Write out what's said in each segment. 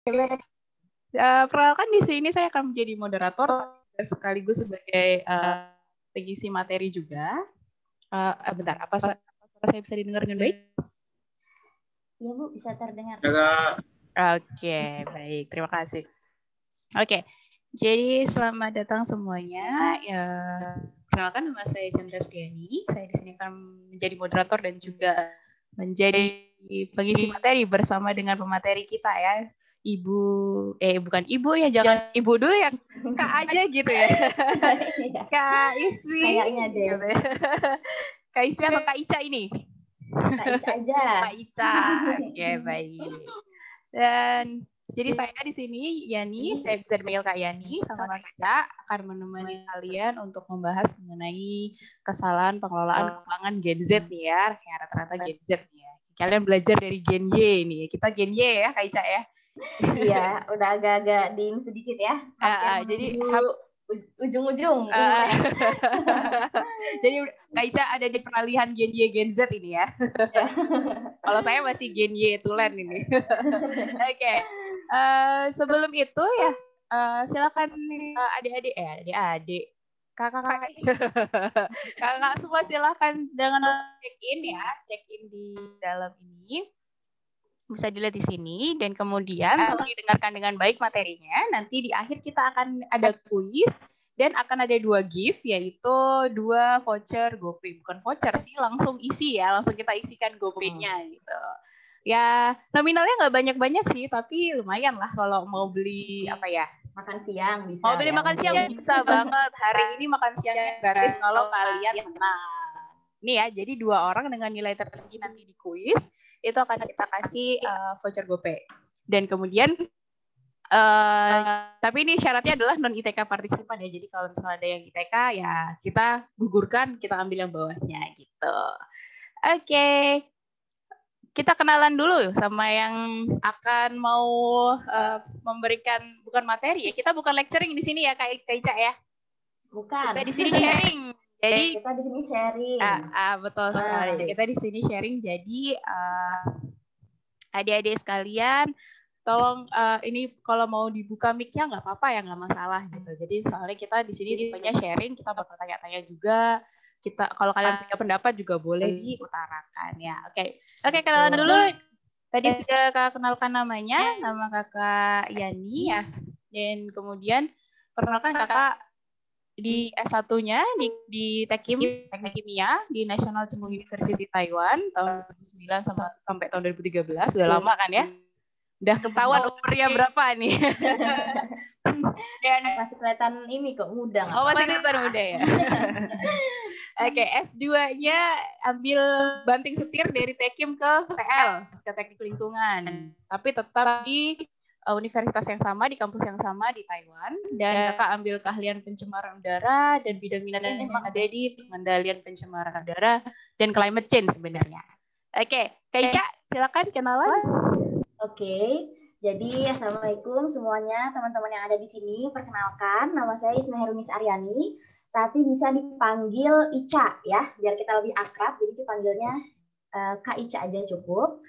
Perkenalkan di sini saya akan menjadi moderator sekaligus sebagai pengisi materi juga. Bentar, apa suara saya bisa didengar dengan baik? Iya Bu, bisa terdengar. Oke, baik. Terima kasih. Oke, jadi selamat datang semuanya. Ya, perkenalkan nama saya Chandra Suyani. Saya di sini akan menjadi moderator dan juga menjadi pengisi materi bersama dengan pemateri kita ya. Bukan ibu ya, jangan ibu dulu ya, Kak aja gitu ya. Kak Iswi. Kayaknya deh. Gitu ya. Kak Iswi atau Kak Ica ini? Kak Ica aja. Kak Ica. Oke, baik. Dan jadi saya di sini Yani, saya bisa dipanggil Kak Yani sama Kak Ica akan menemani kalian untuk membahas mengenai kesalahan pengelolaan keuangan Gen Z nih ya, yang rata-rata Gen Z nih ya. Kalian belajar dari Gen Y nih, kita Gen Y ya Kak Ica ya. Iya, udah agak-agak diem sedikit ya. Jadi ujung-ujung. Jadi Kak Ica ada di peralihan Gen Y Gen Z ini ya. Kalau saya masih Gen Y tulen ini. Oke. Sebelum itu ya silakan adik-adik kakak semua silakan jangan check in di dalam ini bisa dilihat di sini dan kemudian setelah didengarkan dengan baik materinya nanti di akhir kita akan ada kuis dan akan ada 2 gift yaitu 2 voucher GoPay, bukan voucher sih, langsung isi ya, langsung kita isikan GoPay-nya gitu. Ya nominalnya nggak banyak-banyak sih, tapi lumayan lah kalau mau beli apa ya? Makan siang bisa. Mau beli makan siang bisa banget. Hari ini makan siangnya gratis kalau kalian menang. Nih ya, jadi 2 orang dengan nilai tertinggi nanti di kuis itu akan kita kasih voucher GoPay. Dan kemudian tapi ini syaratnya adalah non ITK partisipan ya. Jadi kalau misalnya ada yang ITK ya kita gugurkan, kita ambil yang bawahnya gitu. Oke. Kita kenalan dulu sama yang akan mau memberikan bukan materi ya. Kita bukan lecturing di sini ya Kak Ica ya. Bukan. Kita di sini sharing. Jadi kita di sini sharing. Betul sekali. Kita di sini sharing. Jadi adik-adik sekalian, tolong ini kalau mau dibuka mic-nya nggak apa-apa ya, nggak masalah gitu. Jadi soalnya kita di sini tipenya sharing, kita bakal tanya-tanya juga. Kita kalau kalian punya pendapat juga boleh diutarakan ya. Oke, kenalan dulu. Tadi sudah kakak kenalkan namanya, nama kakak Yani ya. Dan kemudian perkenalkan kakak di S1-nya di Teknik Kimia di National Cheng Kung University Taiwan tahun 2009 sampai tahun 2013. Sudah lama kan ya? Udah ketahuan umurnya berapa nih? Dan masih kelihatan ini kok muda. Masih kelihatan muda ya. Oke, S2-nya ambil banting setir dari Tekim ke TL, ke Teknik Lingkungan. Tapi tetap di universitas yang sama, di kampus yang sama di Taiwan. Dan kakak ambil keahlian pencemaran udara dan bidang minatnya memang ada di pengendalian pencemaran udara dan climate change sebenarnya. Oke, Kak Ica, silakan kenalan. Oke, jadi assalamualaikum semuanya teman-teman yang ada di sini. Perkenalkan, nama saya Isma Herumis Aryani, tapi bisa dipanggil Ica ya, biar kita lebih akrab. Jadi dipanggilnya Kak Ica aja cukup.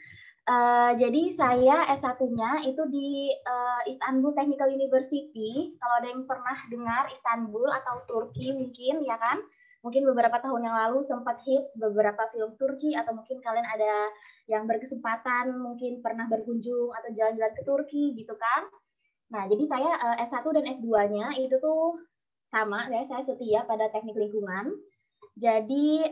Jadi saya S1-nya itu di Istanbul Technical University. Kalau ada yang pernah dengar Istanbul atau Turki mungkin ya kan? Mungkin beberapa tahun yang lalu sempat hits beberapa film Turki atau mungkin kalian ada yang berkesempatan mungkin pernah berkunjung atau jalan-jalan ke Turki gitu kan. Nah, jadi saya S1 dan S2-nya itu tuh sama, saya setia pada teknik lingkungan. Jadi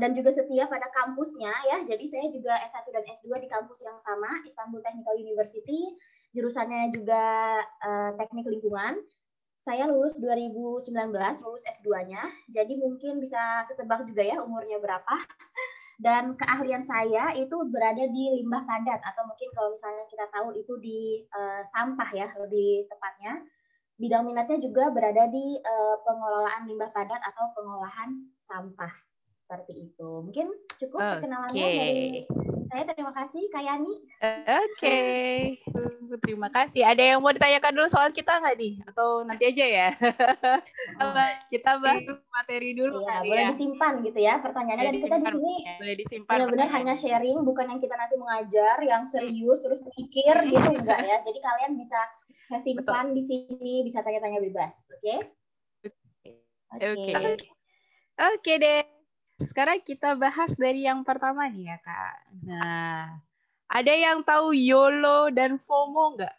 dan juga setia pada kampusnya ya. Jadi saya juga S1 dan S2 di kampus yang sama, Istanbul Technical University. Jurusannya juga teknik lingkungan. Saya lulus 2019, lulus S2-nya. Jadi mungkin bisa ketebak juga ya umurnya berapa. Dan keahlian saya itu berada di limbah padat atau mungkin kalau misalnya kita tahu itu di sampah ya lebih tepatnya. Bidang minatnya juga berada di pengelolaan limbah padat atau pengolahan sampah seperti itu. Mungkin cukup perkenalannya dari Saya terima kasih, Kak Yani. Oke. Terima kasih. Ada yang mau ditanyakan dulu soal kita nggak nih? Atau nanti aja ya? Kita bahas materi dulu Iya, kali boleh ya. disimpan gitu ya pertanyaannya. Dan kita di sini boleh disimpan. benar-benar hanya sharing, bukan yang kita nanti mengajar yang serius terus mikir gitu, enggak ya. Jadi kalian bisa having fun di sini, bisa tanya-tanya bebas, oke? Oke deh. Sekarang kita bahas dari yang pertama nih ya, Kak. Nah, ada yang tahu YOLO dan FOMO nggak?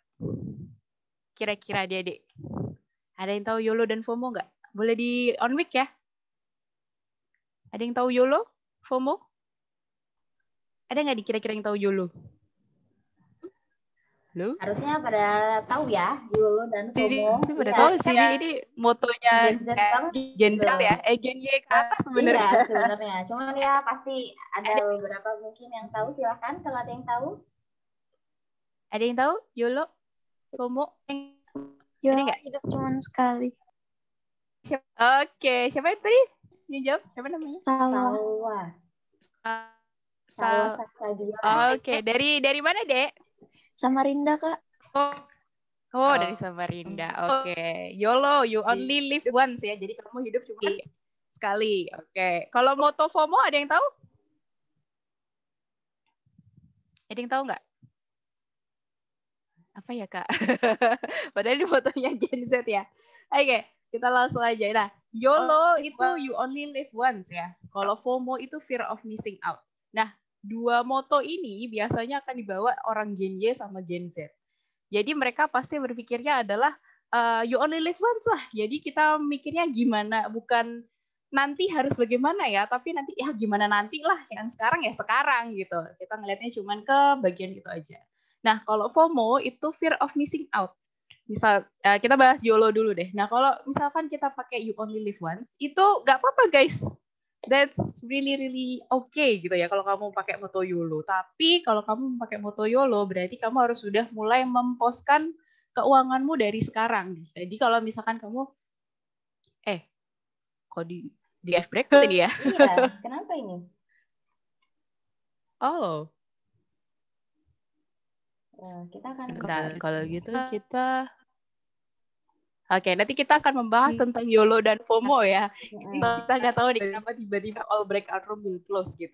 Kira-kira adik-adik. Ada yang tahu YOLO dan FOMO nggak? Boleh di on mic ya? Ada yang tahu YOLO? FOMO? Ada nggak kira-kira yang tahu YOLO? Halo? Harusnya pada tahu ya, YOLO dan FOMO. Sini pada tahu sih, ini motonya Gen Z ya, Gen Y ke atas sebenarnya. Iya, sebenarnya. Cuman ya pasti ada beberapa mungkin yang tahu. Silahkan kalau ada yang tahu. Ada yang tahu YOLO, FOMO? YOLO hidup cuma sekali. Oke, siapa yang tadi yang jawab? Siapa namanya? Salwa. Oke, dari mana, Dek? Samarinda, Kak. Oh, dari Samarinda. Oke. YOLO, you only live once ya. Jadi kamu hidup cuma sekali. Oke. Kalau moto FOMO ada yang tahu? Ada yang tahu nggak? Apa ya, Kak? Padahal ini fotonya Gen Z ya. Oke, kita langsung aja. Nah, YOLO itu you only live once ya. Kalau FOMO itu fear of missing out. Nah, dua moto ini biasanya akan dibawa orang Gen Y sama Gen Z. Jadi mereka pasti berpikirnya adalah you only live once lah. Jadi kita mikirnya gimana, bukan nanti harus bagaimana ya, tapi nanti ya gimana nanti lah. Yang sekarang ya sekarang gitu. Kita ngelihatnya cuman ke bagian itu aja. Nah, kalau FOMO itu fear of missing out. Misal kita bahas YOLO dulu deh. Nah, kalau misalkan kita pakai you only live once, itu nggak apa-apa guys. That's really okay gitu ya kalau kamu pakai moto YOLO. Tapi kalau kamu pakai moto YOLO berarti kamu harus sudah mulai memposkan keuanganmu dari sekarang. Jadi kalau misalkan kamu kok di break tadi ya? Iya, kenapa ini? Oh. Kita akan sebentar, kalau gitu kita Oke, nanti kita akan membahas tentang YOLO dan FOMO ya. Ini kita nggak tahu nih kenapa tiba-tiba all breakout room will close gitu.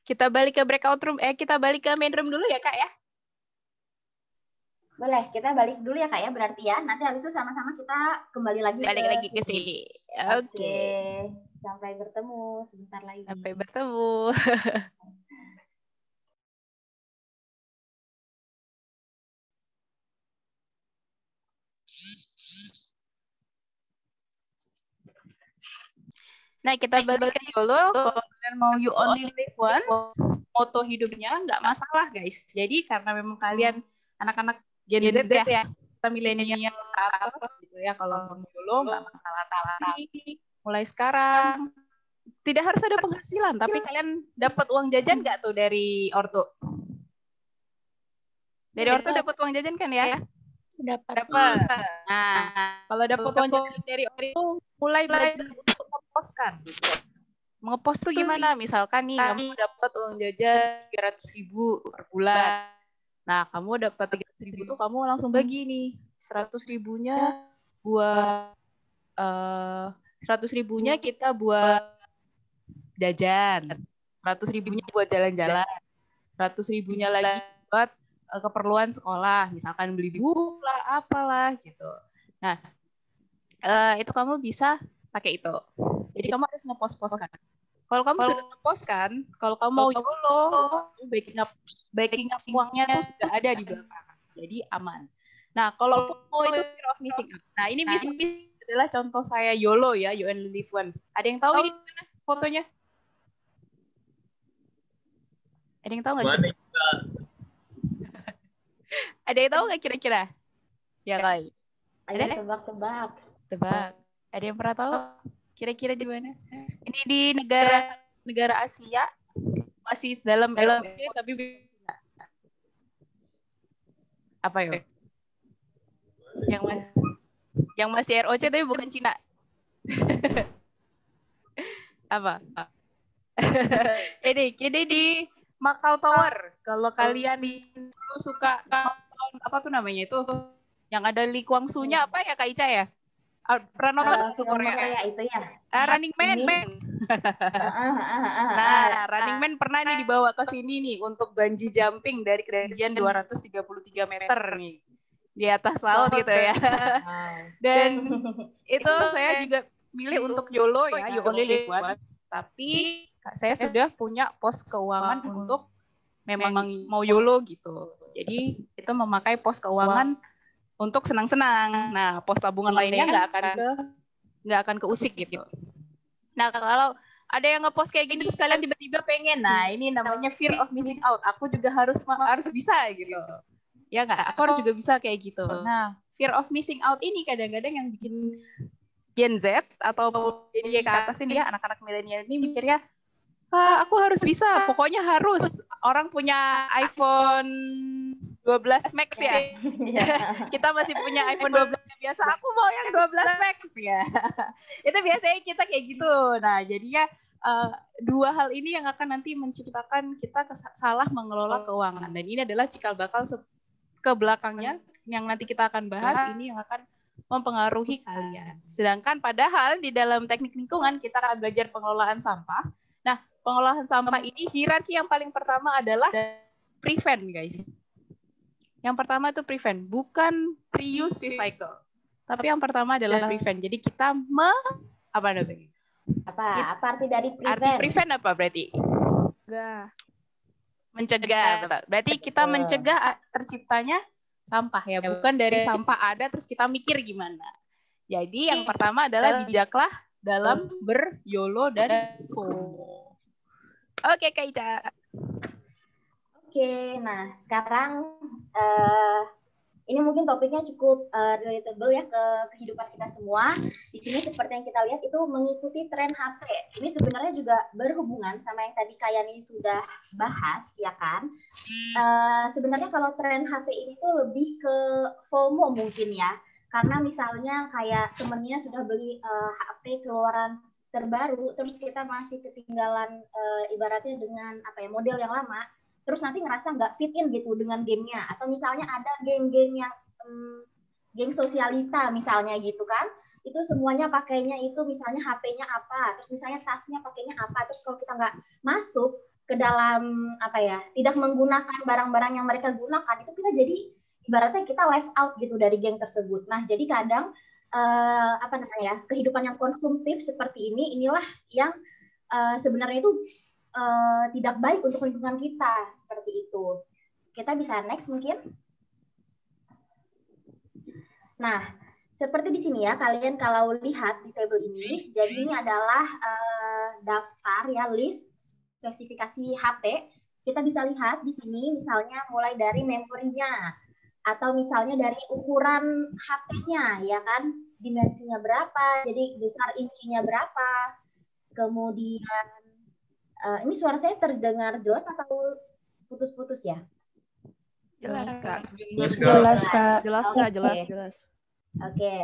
Kita balik ke breakout room, kita balik ke main room dulu ya, Kak ya? Boleh, kita balik dulu ya, Kak ya, berarti ya. Nanti habis itu sama-sama kita kembali lagi ke sini. Oke. Sampai bertemu sebentar lagi. Sampai bertemu. Nah, kita balik dulu. Kalau kalian mau you only live once, moto hidupnya nggak masalah, guys. Jadi karena memang kalian anak-anak Gen Z ya, kita milenial ke atas gitu ya. Kalau mau dulu nggak masalah. Tapi mulai sekarang tidak harus ada penghasilan, tapi kalian dapat uang jajan nggak tuh dari ortu? Dari ortu dapat uang jajan kan ya? Dapat. Nah, kalau dapat uang jajan dari ortu, mulai belajar untuk memposkan. Gitu. Ngepost tuh gimana? Misalkan nih, kamu dapat uang jajan 300.000 per bulan. Nah, kamu dapat 300.000 tuh kamu langsung bagi nih. 100.000-nya buat 100.000-nya kita buat jajan. 100.000-nya buat jalan-jalan. 100.000-nya lagi buat keperluan sekolah, misalkan beli buku lah, apalah gitu. Nah, itu kamu bisa pakai itu. Jadi kamu harus ngepost-postkan. Kalau kamu sudah ngepost-kan, kalau kamu mau YOLO, backing up uangnya tuh sudah ada di belakang. Jadi aman. Nah, kalau FOMO itu fear of missing out. Nah, ini adalah contoh saya YOLO ya, you only live once. Ada yang tahu ini mana fotonya? Ada yang tahu nggak? Ada yang tahu nggak kira-kira? Ya kali. Ada tebak-tebak. Tebak. Ada yang pernah tahu? Kira-kira di mana? Ini di negara Asia, masih dalam tapi apa ya? Yang masih ROC tapi bukan Cina. Apa? Ini di Macau Tower. Kalau kalian dulu suka apa tuh namanya itu? Yang ada Lee Kwang Soo-nya apa ya Kak Ica ya? Pernah nonton tuh Korea itu ya. Running Man. Nah, Running Man pernah nih dibawa ke sini nih untuk bungee jumping dari ketinggian 233 meter nih di atas laut gitu ya. Dan itu saya juga milih untuk YOLO ya, you only live once. Tapi saya sudah punya pos keuangan untuk memang mau YOLO gitu. Jadi itu memakai pos keuangan untuk senang-senang. Nah, pos tabungan lainnya nggak akan keusik gitu. Nah, kalau ada yang ngepost kayak gini terus kalian tiba-tiba pengen, nah ini namanya fear of missing out. Aku juga harus bisa gitu. Ya nggak? Aku harus juga bisa kayak gitu. Nah, fear of missing out ini kadang-kadang yang bikin Gen Z atau dia ke atas ini ya, anak-anak milenial ini mikirnya, aku harus bisa, pokoknya harus. Orang punya iPhone 12 Max ya. Kita masih punya iPhone 12 yang biasa, aku mau yang 12 Max ya. Itu biasanya kita kayak gitu. Nah, jadinya dua hal ini yang akan nanti menciptakan kita salah mengelola keuangan. Dan ini adalah cikal bakal ke belakangnya yang nanti kita akan bahas, ini yang akan mempengaruhi kalian. Sedangkan padahal di dalam teknik lingkungan kita akan belajar pengelolaan sampah. Nah, pengelolaan sampah ini hierarki yang paling pertama adalah prevent, guys. Yang pertama itu prevent, bukan reuse recycle. Tapi yang pertama adalah prevent. Jadi kita apa namanya? Apa arti dari prevent? Arti prevent apa berarti? Mencegah. Betul. Berarti kita mencegah terciptanya sampah ya, bukan dari sampah ada terus kita mikir gimana. Jadi yang pertama adalah bijaklah dalam ber-YOLO dan FOMO. Oke, Kak Ica. Oke, nah sekarang ini mungkin topiknya cukup relatable ya ke kehidupan kita semua. Di sini seperti yang kita lihat itu mengikuti tren HP. Ini sebenarnya juga berhubungan sama yang tadi Kak Yani sudah bahas, ya kan? Sebenarnya kalau tren HP ini tuh lebih ke FOMO mungkin ya. Karena misalnya kayak temennya sudah beli HP keluaran terbaru, terus kita masih ketinggalan ibaratnya dengan apa ya, model yang lama. Terus nanti ngerasa nggak fit in gitu dengan gamenya, atau misalnya ada geng-geng yang geng sosialita misalnya gitu kan, itu semuanya pakainya itu misalnya HP-nya apa, terus misalnya tasnya pakainya apa, terus kalau kita nggak masuk ke dalam apa ya, tidak menggunakan barang-barang yang mereka gunakan, itu kita jadi ibaratnya kita left out gitu dari geng tersebut. Nah jadi kadang apa namanya, kehidupan yang konsumtif seperti inilah yang sebenarnya itu tidak baik untuk lingkungan kita, seperti itu. Kita bisa next mungkin. Nah, seperti di sini ya, kalian kalau lihat di table ini, jadi ini adalah daftar ya, list spesifikasi HP. Kita bisa lihat di sini misalnya mulai dari memorinya, atau misalnya dari ukuran HP-nya, ya kan, dimensinya berapa, jadi besar incinya berapa, kemudian ini suara saya terdengar jelas atau putus-putus ya? Jelas, Kak. Jelas, Kak. Jelas. Oke.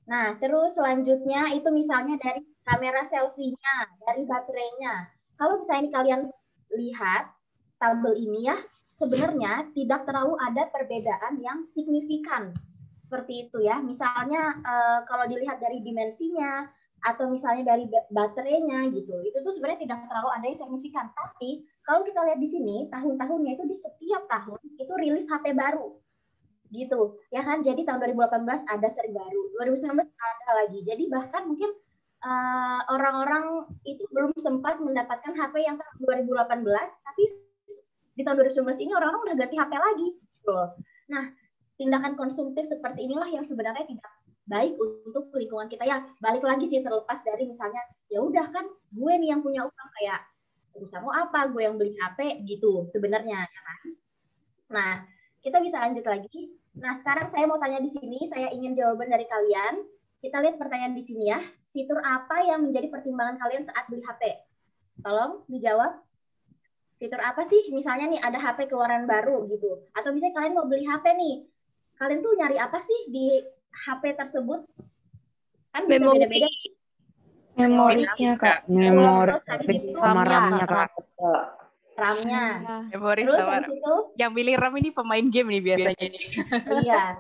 Nah, terus selanjutnya itu misalnya dari kamera selfie-nya, dari baterainya. Kalau misalnya kalian lihat tabel ini ya, sebenarnya tidak terlalu ada perbedaan yang signifikan. Seperti itu ya. Misalnya kalau dilihat dari dimensinya, atau misalnya dari baterainya gitu, itu tuh sebenarnya tidak terlalu ada yang signifikan. Tapi kalau kita lihat di sini tahun-tahunnya itu di setiap tahun itu rilis HP baru gitu ya kan. Jadi tahun 2018 ada seri baru, 2019 ada lagi. Jadi bahkan mungkin orang-orang itu belum sempat mendapatkan HP yang tahun 2018, tapi di tahun 2019 ini orang-orang udah ganti HP lagi gitu loh. Nah, tindakan konsumtif seperti inilah yang sebenarnya tidak baik untuk lingkungan kita ya. Balik lagi sih, terlepas dari misalnya ya udah kan gue nih yang punya uang, kayak urusan mau apa, gue yang beli HP gitu sebenarnya ya kan. Nah, kita bisa lanjut lagi. Nah, sekarang saya mau tanya di sini, saya ingin jawaban dari kalian. Kita lihat pertanyaan di sini ya. Fitur apa yang menjadi pertimbangan kalian saat beli HP? Tolong dijawab. Fitur apa sih? Misalnya nih ada HP keluaran baru gitu. Atau misalnya kalian mau beli HP nih. Kalian tuh nyari apa sih di HP tersebut? Kan bisa beda-beda. Memorinya, Kak. Memori Terus habis itu sama ya, RAM-nya, Kak. RAM-nya. Memori Terus sama habis itu yang milih RAM ini pemain game nih biasanya nih. iya,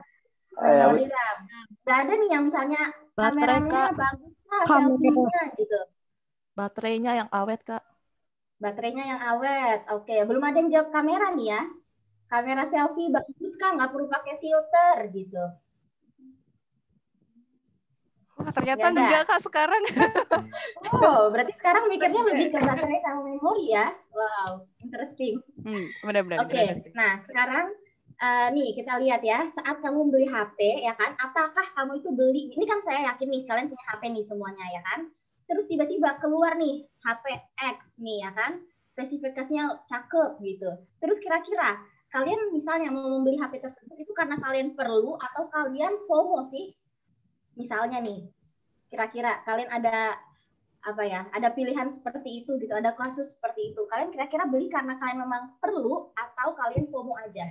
memori RAM. Gak ada nih yang misalnya Baterai, kameranya Kak. bagus lah, selfie-nya gitu. Baterainya yang awet, Kak. Baterainya yang awet. Oke, belum ada yang jawab kamera nih ya. Kamera selfie bagus Kak, nggak perlu pakai filter gitu. Wah, ternyata Nggak ada. enggak Kak sekarang. Oh, berarti sekarang mikirnya lebih ke baterai sama memori ya. Wow, interesting. Benar-benar. Oke, nah sekarang nih kita lihat ya, saat kamu beli HP ya kan, apakah kamu itu beli, ini kan saya yakin nih kalian punya HP nih semuanya ya kan, terus tiba-tiba keluar nih HP X nih ya kan, spesifikasinya cakep gitu, terus kira-kira kalian misalnya mau membeli HP tersebut itu karena kalian perlu atau kalian FOMO sih? Misalnya nih, kira-kira kalian ada apa ya, ada pilihan seperti itu gitu, ada kasus seperti itu, kalian kira-kira beli karena kalian memang perlu atau kalian FOMO aja?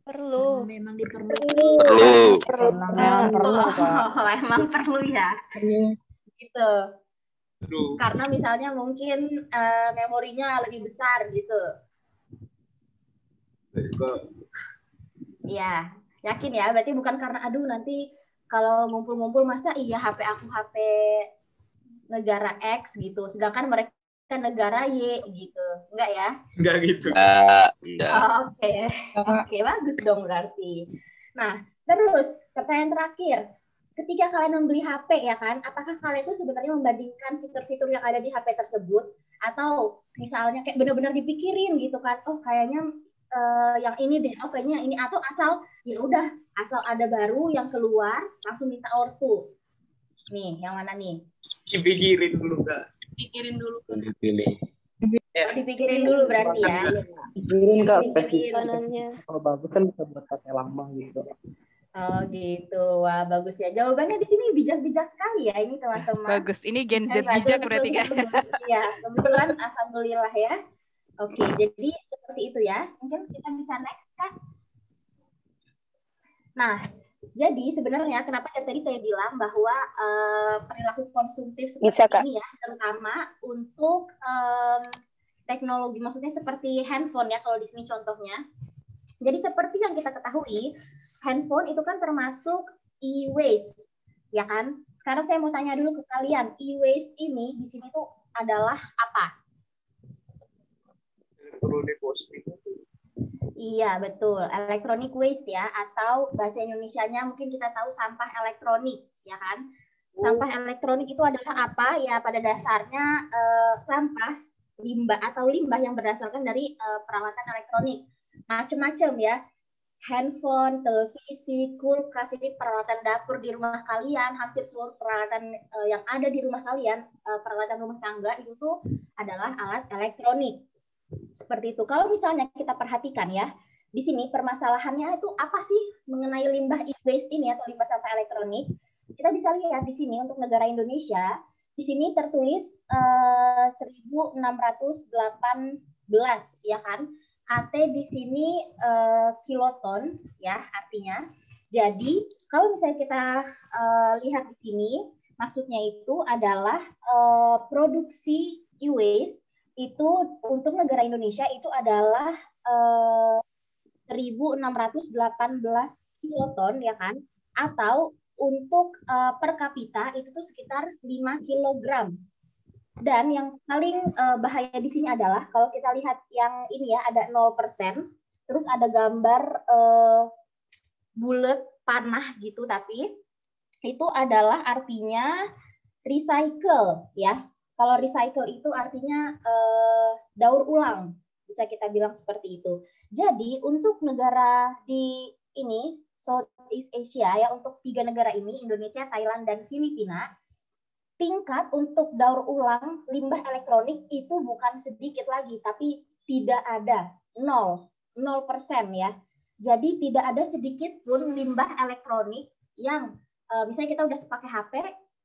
Perlu. Memang Perlu. perlu, emang perlu ya. Gitu. Karena misalnya mungkin memorinya lebih besar gitu. Iya, yakin ya. Berarti bukan karena aduh nanti kalau ngumpul-ngumpul masa iya HP aku HP negara X gitu, sedangkan mereka negara Y gitu. Enggak ya? Enggak gitu. Enggak. Oke, bagus dong berarti. Nah, terus pertanyaan terakhir. Ketika kalian membeli HP ya kan, apakah kalian itu sebenarnya membandingkan fitur-fitur yang ada di HP tersebut atau misalnya kayak benar-benar dipikirin gitu kan, oh kayaknya yang ini deh, oh kayaknya ini, atau asal ya udah asal ada baru yang keluar langsung minta ortu. Nih, yang mana nih? Dipikirin dulu, Kak. Pikirin dulu. Dipilih. Dipikirin dulu berarti ya. Pikirin Kak, Dipikirin. kalau bagus kan bisa buat pakai lama gitu. Oh gitu, wah bagus ya. Jawabannya di sini bijak-bijak sekali ya ini teman-teman. Bagus, ini Gen Z bijak berarti kan? Iya, kebetulan alhamdulillah ya. Oke, jadi seperti itu ya. Mungkin kita bisa next Kak. Nah, jadi sebenarnya kenapa dari tadi saya bilang bahwa perilaku konsumtif seperti ini ya, terutama untuk teknologi, maksudnya seperti handphone ya kalau di sini contohnya. Jadi seperti yang kita ketahui, handphone itu kan termasuk e-waste, ya kan? Sekarang saya mau tanya dulu ke kalian, e-waste ini di sini tuh adalah apa? Elektronik waste. Iya, betul. Electronic waste ya, atau bahasa Indonesianya mungkin kita tahu sampah elektronik, ya kan? Sampah elektronik itu adalah apa? Ya, pada dasarnya sampah, limbah atau limbah yang berdasarkan dari peralatan elektronik. Macam-macam ya. Handphone, televisi, kulkas, ini peralatan dapur di rumah kalian, hampir seluruh peralatan yang ada di rumah kalian, peralatan rumah tangga itu tuh adalah alat elektronik. Seperti itu. Kalau misalnya kita perhatikan ya, di sini permasalahannya itu apa sih mengenai limbah e-waste ini atau limbah sampah elektronik? Kita bisa lihat di sini untuk negara Indonesia, di sini tertulis 1618 ya kan? KT di sini kiloton ya artinya. Jadi kalau misalnya kita lihat di sini, maksudnya itu adalah produksi e-waste itu untuk negara Indonesia itu adalah 1618 kiloton ya kan, atau untuk per kapita itu tuh sekitar 5 kilogram. Dan yang paling bahaya di sini adalah kalau kita lihat yang ini ya ada 0%, terus ada gambar bulat panah gitu, tapi itu adalah artinya recycle ya. Kalau recycle itu artinya daur ulang, bisa kita bilang seperti itu. Jadi untuk negara di ini Southeast Asia ya, untuk 3 negara ini, Indonesia, Thailand, dan Filipina, tingkat untuk daur ulang limbah elektronik itu bukan sedikit lagi, tapi tidak ada, 0% ya. Jadi tidak ada sedikit pun limbah elektronik yang misalnya kita udah pakai HP,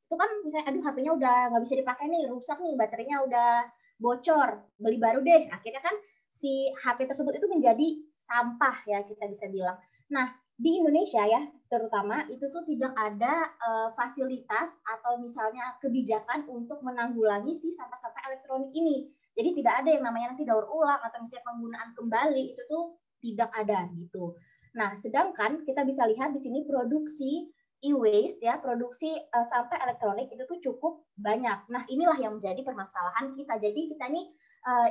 itu kan misalnya aduh HP-nya udah nggak bisa dipakai nih, rusak nih, baterainya udah bocor, beli baru deh. Akhirnya kan si HP tersebut itu menjadi sampah ya, kita bisa bilang. Nah, di Indonesia ya, terutama itu tuh tidak ada fasilitas atau misalnya kebijakan untuk menanggulangi si sampah-sampah elektronik ini. Jadi tidak ada yang namanya nanti daur ulang atau misalnya penggunaan kembali, itu tuh tidak ada gitu. Nah, sedangkan kita bisa lihat di sini produksi e-waste ya, produksi sampah elektronik itu tuh cukup banyak. Nah, inilah yang menjadi permasalahan kita. Jadi kita nih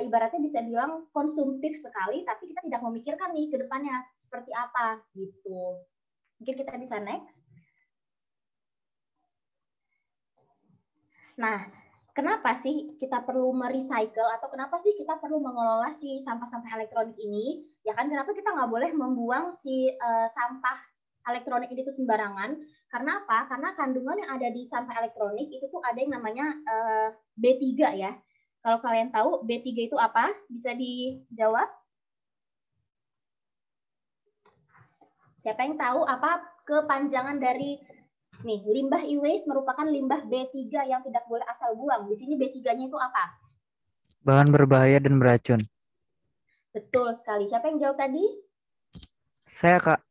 ibaratnya bisa bilang konsumtif sekali, tapi kita tidak memikirkan nih ke depannya seperti apa gitu. Mungkin kita bisa next. Nah, kenapa sih kita perlu merecycle atau kenapa sih kita perlu mengelola si sampah-sampah elektronik ini? Ya kan, kenapa kita nggak boleh membuang si sampah elektronik ini tuh sembarangan? Karena apa? Karena kandungan yang ada di sampah elektronik itu tuh ada yang namanya B3 ya. Kalau kalian tahu B3 itu apa? Bisa dijawab? Siapa yang tahu apa kepanjangan dari nih, limbah e-waste merupakan limbah B3 yang tidak boleh asal buang. Di sini B3-nya itu apa? Bahan berbahaya dan beracun. Betul sekali. Siapa yang jawab tadi? Saya, Kak.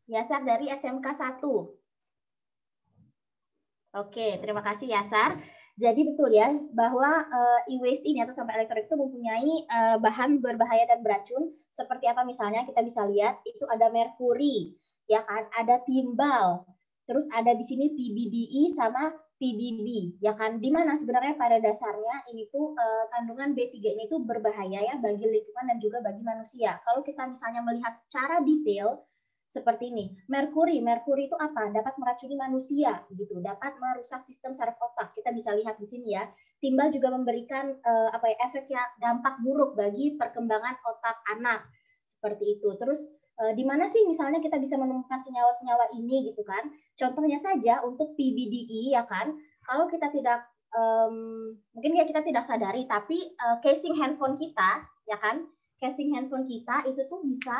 Yasar dari SMK 1. Oke, terima kasih Yasar. Jadi betul ya, bahwa e-waste ini atau sampah elektronik itu mempunyai bahan berbahaya dan beracun. Seperti apa misalnya kita bisa lihat, itu ada merkuri, ya kan? Ada timbal. Terus ada di sini PBDE sama PBB, ya kan? Di mana sebenarnya pada dasarnya ini tuh kandungan B3 ini tuh berbahaya ya bagi lingkungan dan juga bagi manusia. Kalau kita misalnya melihat secara detail seperti ini, merkuri itu apa? Dapat meracuni manusia, gitu. Dapat merusak sistem saraf otak. Kita bisa lihat di sini ya. Timbal juga memberikan efek ya dampak buruk bagi perkembangan otak anak, seperti itu. Terus di mana sih misalnya kita bisa menemukan senyawa-senyawa ini gitu kan? Contohnya saja untuk PBDE ya kan, kalau kita tidak mungkin ya kita tidak sadari, tapi casing handphone kita ya kan, casing handphone kita itu tuh bisa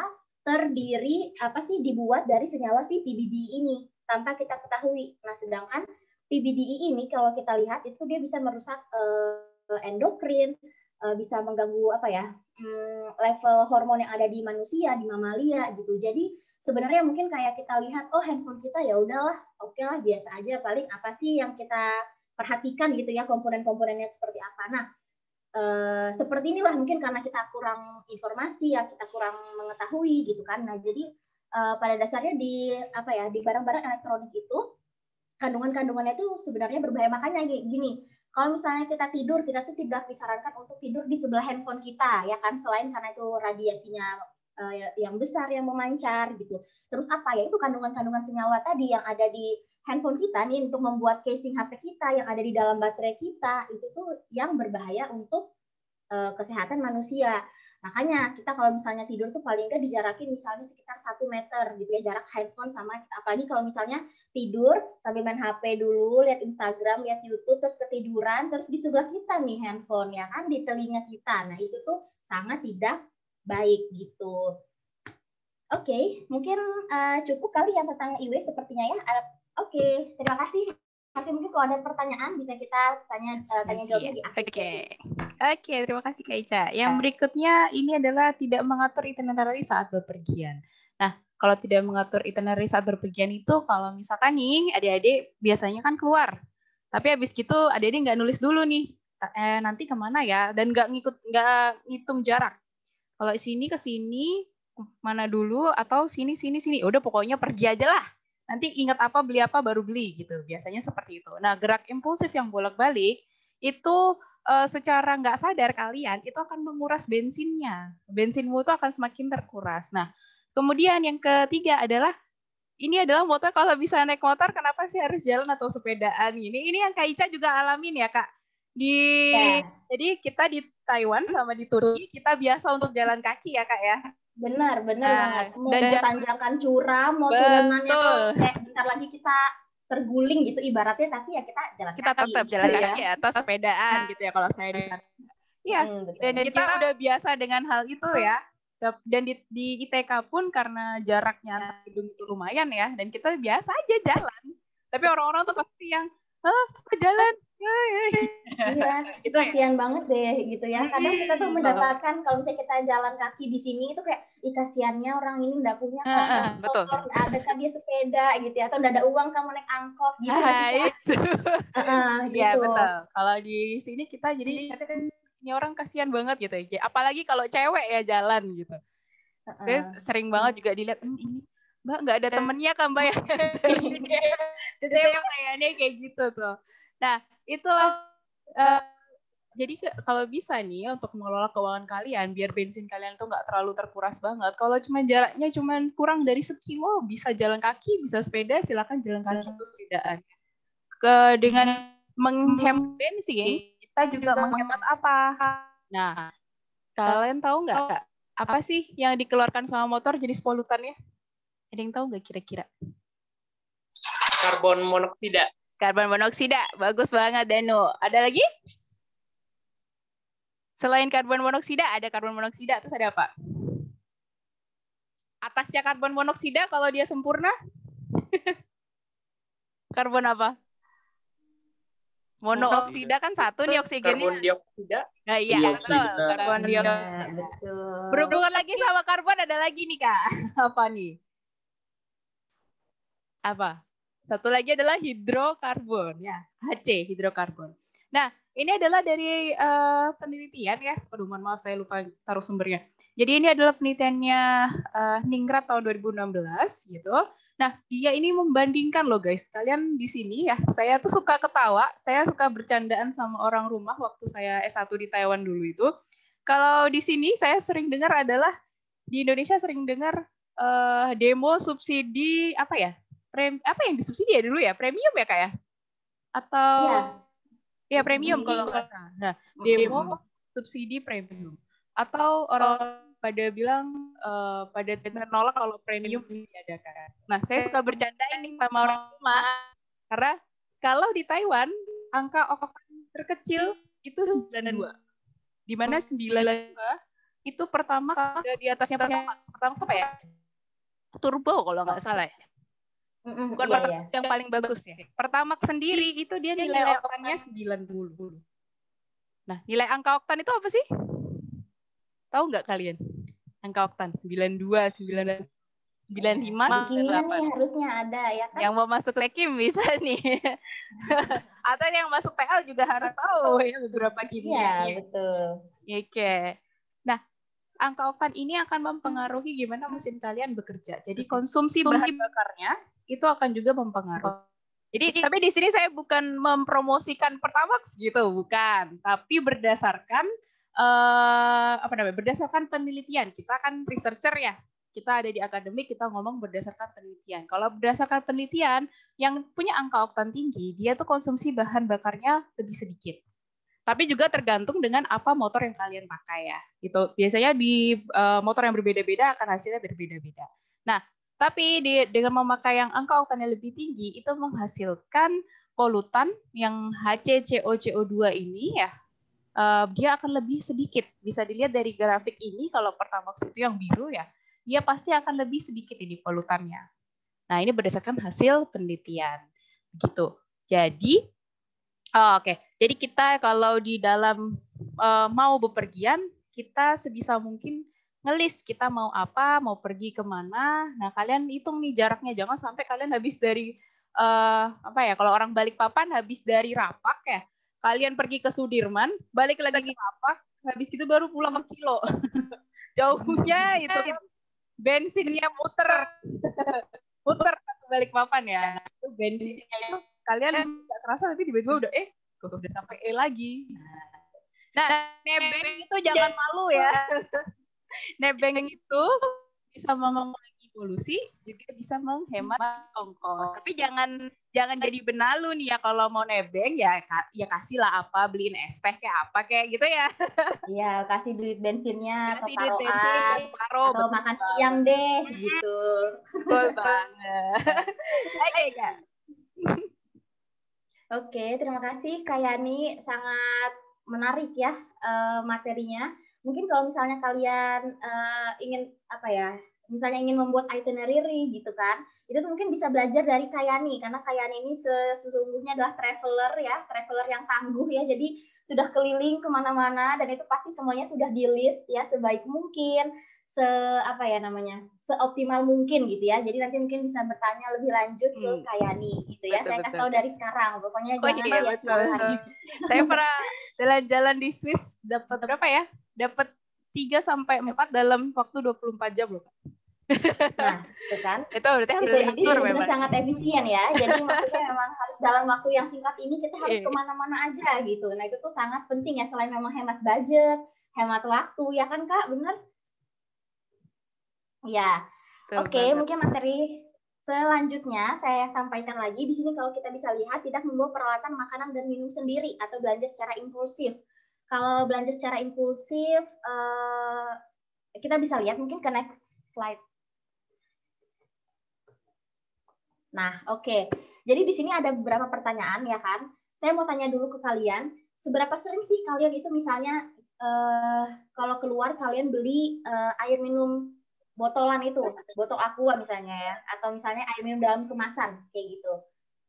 terdiri dibuat dari senyawa si PBDE ini tanpa kita ketahui. Nah, sedangkan PBDE ini kalau kita lihat itu dia bisa merusak endokrin, bisa mengganggu level hormon yang ada di manusia, di mamalia gitu. Jadi sebenarnya mungkin kayak kita lihat, oh handphone kita ya udahlah, oke lah biasa aja, paling apa sih yang kita perhatikan gitu ya, komponen-komponennya seperti apa. Nah, seperti inilah mungkin karena kita kurang informasi ya, kita kurang mengetahui gitu kan. Nah, jadi pada dasarnya di barang-barang elektronik itu kandungan-kandungannya itu sebenarnya berbahaya. Makanya gini, kalau misalnya kita tidur, kita tuh tidak disarankan untuk tidur di sebelah handphone kita, ya kan? Selain karena itu radiasinya yang besar yang memancar gitu. Terus apa ya? Itu kandungan-kandungan senyawa tadi yang ada di handphone kita nih untuk membuat casing HP kita yang ada di dalam baterai kita itu tuh yang berbahaya untuk kesehatan manusia. Makanya kita kalau misalnya tidur tuh paling nggak dijarakin misalnya sekitar 1 meter gitu ya, jarak handphone sama kita. Apalagi kalau misalnya tidur sambil main HP dulu, lihat Instagram, lihat YouTube, terus ketiduran, terus di sebelah kita nih handphone ya kan, di telinga kita. Nah itu tuh sangat tidak baik gitu. Oke, mungkin cukup kali yang tentang e-waste sepertinya ya. Oke, terima kasih. Nanti mungkin kalau ada pertanyaan bisa kita tanya jawab di akhir sesi. Oke, terima kasih Kak Ica. Yang berikutnya ini adalah tidak mengatur itinerary saat bepergian. Nah, kalau tidak mengatur itinerary saat bepergian itu kalau misalkan nih adik-adik biasanya kan keluar, tapi habis gitu adik-adik nggak nulis dulu nih nanti kemana ya, dan nggak ngitung jarak. Kalau sini ke sini mana dulu atau sini. Udah pokoknya pergi aja lah. Nanti ingat apa, beli apa, baru beli gitu. Biasanya seperti itu. Nah, gerak impulsif yang bolak-balik itu secara nggak sadar kalian itu akan menguras bensinnya. Bensinmu itu akan semakin terkuras. Nah, kemudian yang ketiga adalah ini adalah motor kalau bisa naik motor kenapa sih harus jalan atau sepedaan gini. Ini yang Kak Ica juga alamin ya, Kak. Jadi kita di Taiwan sama di Turki kita biasa untuk jalan kaki ya, Kak ya. Benar banget. Mau tanjakan curam, mau turunannya tuh kayak bentar lagi kita terguling gitu ibaratnya, tapi ya kita jalan kaki. Kita tetap jalan kaki atau sepedaan gitu ya kalau saya di sana. Iya, dan kita udah biasa dengan hal itu ya. Dan di ITK pun karena jaraknya antar gedung itu lumayan ya, dan kita biasa aja jalan. Tapi orang-orang tuh pasti yang, jalan Iya, Itu ya. kasihan banget deh gitu ya. Kadang kita tuh mendapatkan kalau misalnya kita jalan kaki di sini itu kayak, ih kasihannya orang ini nggak punya kan Betul. motor, nggak ada kan dia sepeda gitu ya, atau nggak ada uang kamu naik angkot gitu nggak sih Kak? Itu. Iya Gitu. betul. Kalau di sini kita jadi ini orang kasihan banget gitu ya. Apalagi kalau cewek ya jalan gitu. Saya sering banget juga dilihat ini Mbak nggak ada temennya kan Mbak ya. Saya kayaknya kayak gitu tuh. Nah itulah. Jadi kalau bisa nih untuk mengelola keuangan kalian biar bensin kalian tuh nggak terlalu terkuras banget. Kalau cuma jaraknya cuma kurang dari sekilo, bisa jalan kaki, bisa sepeda, silakan jalan kaki atau sepedaan. Dengan menghemat bensin, kita juga menghemat apa? Nah, kalian tahu nggak apa sih yang dikeluarkan sama motor jenis polutannya? Ada yang tahu nggak kira-kira? Karbon monoksida. Karbon monoksida, bagus banget Danu. Ada lagi? Selain karbon monoksida, ada karbon monoksida, terus ada apa? Atasnya karbon monoksida kalau dia sempurna? Karbon apa? Monoksida kan satu nih oksigennya. Karbon dioksida. Nah, iya, betul. Karbon dioksida. Betul. Berhubungan lagi sama karbon ada lagi nih, Kak. Apa nih? Apa? Satu lagi adalah hidrokarbon. Ya, HC, hidrokarbon. Nah, ini adalah dari penelitian ya. Aduh, mohon maaf saya lupa taruh sumbernya. Jadi ini adalah penelitiannya Ningrat tahun 2016 gitu. Nah, dia ini membandingkan loh guys. Kalian di sini ya, saya tuh suka ketawa, saya suka bercandaan sama orang rumah waktu saya S1 di Taiwan dulu itu. Kalau di sini saya sering dengar adalah di Indonesia sering dengar demo subsidi apa ya? Apa yang disubsidi ya dulu ya? Premium ya Kak ya? Atau ya premium kalau nggak salah. Nah, demo subsidi premium. Atau orang pada bilang pada menolak kalau premium diadakan. Nah, saya suka bercanda ini sama orang rumah karena kalau di Taiwan angka oktan terkecil itu 92. Di mana 92 itu Pertamax sudah di atasnya Pertamax. Pertamax apa ya? Turbo kalau nggak salah ya. Bukan Pertamax yang paling bagus ya. Pertamax sendiri itu dia nilai oktannya 90. Nah, nilai angka oktan itu apa sih? Tahu nggak kalian? Angka oktan 92, 95, 98. Nih harusnya ada ya kan? Yang mau masuk Tekim bisa nih. Atau yang masuk TL juga harus tahu ya beberapa kimia. Iya, betul. Oke. Nah, angka oktan ini akan mempengaruhi gimana mesin kalian bekerja. Jadi konsumsi bahan bakarnya itu akan juga mempengaruhi. Jadi tapi di sini saya bukan mempromosikan Pertamax gitu, bukan. Tapi berdasarkan berdasarkan penelitian. Kita kan researcher ya. Kita ada di akademik, kita ngomong berdasarkan penelitian. Kalau berdasarkan penelitian yang punya angka oktan tinggi, dia tuh konsumsi bahan bakarnya lebih sedikit. Tapi juga tergantung dengan apa motor yang kalian pakai ya. Gitu. Biasanya di motor yang berbeda-beda akan hasilnya berbeda-beda. Nah, tapi dengan memakai yang angka oktannya lebih tinggi, itu menghasilkan polutan yang HCCO2 ini ya, dia akan lebih sedikit. Bisa dilihat dari grafik ini, kalau Pertamax itu yang biru ya, dia pasti akan lebih sedikit ini polutannya. Nah, ini berdasarkan hasil penelitian. Begitu. Jadi, Jadi kita kalau di dalam mau bepergian, kita sebisa mungkin ngelis kita mau apa, mau pergi kemana. Nah, kalian hitung nih jaraknya. Jangan sampai kalian habis dari kalau orang Balikpapan habis dari Rapak ya, kalian pergi ke Sudirman, balik lagi ke Rapak, habis itu baru pulang ke Kilo. Jauhnya itu bensinnya muter ke Balikpapan ya. Nah, itu bensinnya itu kalian nggak kerasa tapi tiba-tiba udah sudah sampai lagi. Nah, nebeng itu jangan malu ya. Nebeng itu bisa mengurangi polusi, juga bisa menghemat ongkos. Tapi jangan jadi benalu nih ya kalau mau nebeng ya kasihlah apa, beliin es teh kayak apa kayak gitu ya. Iya, kasih duit bensinnya kasih duit bensin separuh atau makan siang deh gitu. Betul banget. Oke, Kak. Oke, terima kasih Kak Yani, sangat menarik ya materinya. Mungkin kalau misalnya kalian ingin misalnya ingin membuat itinerary gitu kan, itu mungkin bisa belajar dari Kayani, karena Kayani ini sesungguhnya adalah traveler yang tangguh ya, jadi sudah keliling kemana-mana dan itu pasti semuanya sudah di list ya sebaik mungkin, seoptimal mungkin gitu ya. Jadi nanti mungkin bisa bertanya lebih lanjut ke Kayani gitu ya. Saya kasih tahu dari sekarang, pokoknya jangan betul. Saya pernah jalan-jalan di Swiss dapat berapa ya? Dapat 3-4 dalam waktu 24 jam loh. Nah, itu kan. Itu berarti harus jadi benar sangat efisien ya. Jadi maksudnya memang harus dalam waktu yang singkat ini kita harus kemana-mana aja gitu. Nah itu tuh sangat penting ya, selain memang hemat budget, hemat waktu ya kan Kak, bener? Ya. Oke, mungkin materi selanjutnya saya sampaikan lagi di sini. Kalau kita bisa lihat, tidak membawa peralatan makanan dan minum sendiri atau belanja secara impulsif. Kalau belanja secara impulsif, kita bisa lihat mungkin ke next slide. Nah, oke. Jadi di sini ada beberapa pertanyaan ya kan. Saya mau tanya dulu ke kalian, seberapa sering sih kalian itu misalnya kalau keluar kalian beli air minum botolan itu, botol aqua misalnya ya, atau misalnya air minum dalam kemasan kayak gitu.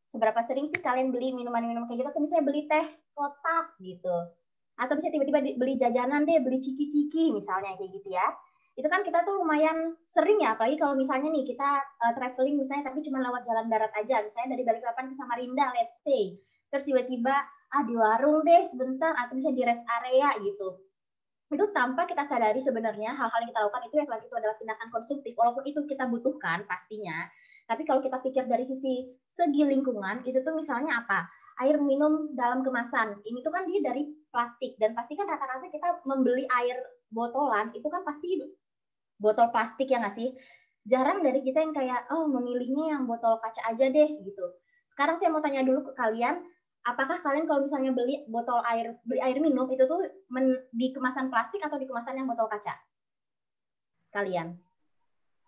Seberapa sering sih kalian beli minuman-minuman kayak gitu, atau misalnya beli teh kotak gitu. Atau bisa tiba-tiba beli jajanan deh, beli ciki-ciki misalnya kayak gitu ya. Itu kan kita tuh lumayan sering ya, apalagi kalau misalnya nih kita traveling misalnya tapi cuma lewat jalan darat aja, misalnya dari Balikpapan ke Samarinda, let's say. Terus tiba-tiba di warung deh sebentar, atau bisa di rest area gitu. Itu tanpa kita sadari sebenarnya hal-hal yang kita lakukan itu ya, selain itu adalah tindakan konsumtif, walaupun itu kita butuhkan pastinya. Tapi kalau kita pikir dari segi lingkungan, itu tuh misalnya apa? Air minum dalam kemasan. Ini tuh kan dia dari plastik, dan pasti kan rata-rata kita membeli air botolan itu kan pasti botol plastik ya nggak sih? Jarang dari kita yang kayak, memilihnya yang botol kaca aja deh gitu. Sekarang saya mau tanya dulu ke kalian, apakah kalian kalau misalnya beli air minum itu tuh di kemasan plastik atau di kemasan yang botol kaca? Kalian?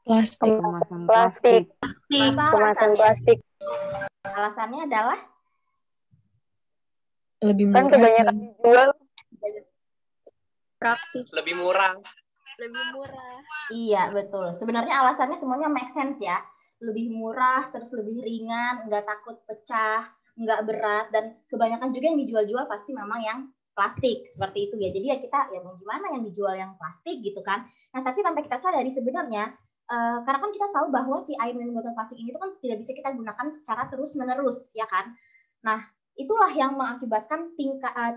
Plastik. Kemasan plastik. Apa Kemasan alasannya? plastik. Alasannya adalah? Lebih Kan murah. kebanyakan dijual Praktis. Lebih murah. Iya, betul. Sebenarnya alasannya semuanya make sense ya. Lebih murah, terus lebih ringan, nggak takut pecah, nggak berat, dan kebanyakan juga yang dijual-jual pasti memang yang plastik, seperti itu ya. Jadi ya kita, ya mau gimana yang dijual yang plastik gitu kan. Nah, tapi tanpa kita sadari sebenarnya, karena kan kita tahu bahwa si air minum botol plastik ini tuh kan tidak bisa kita gunakan secara terus-menerus, ya kan. Nah, itulah yang mengakibatkan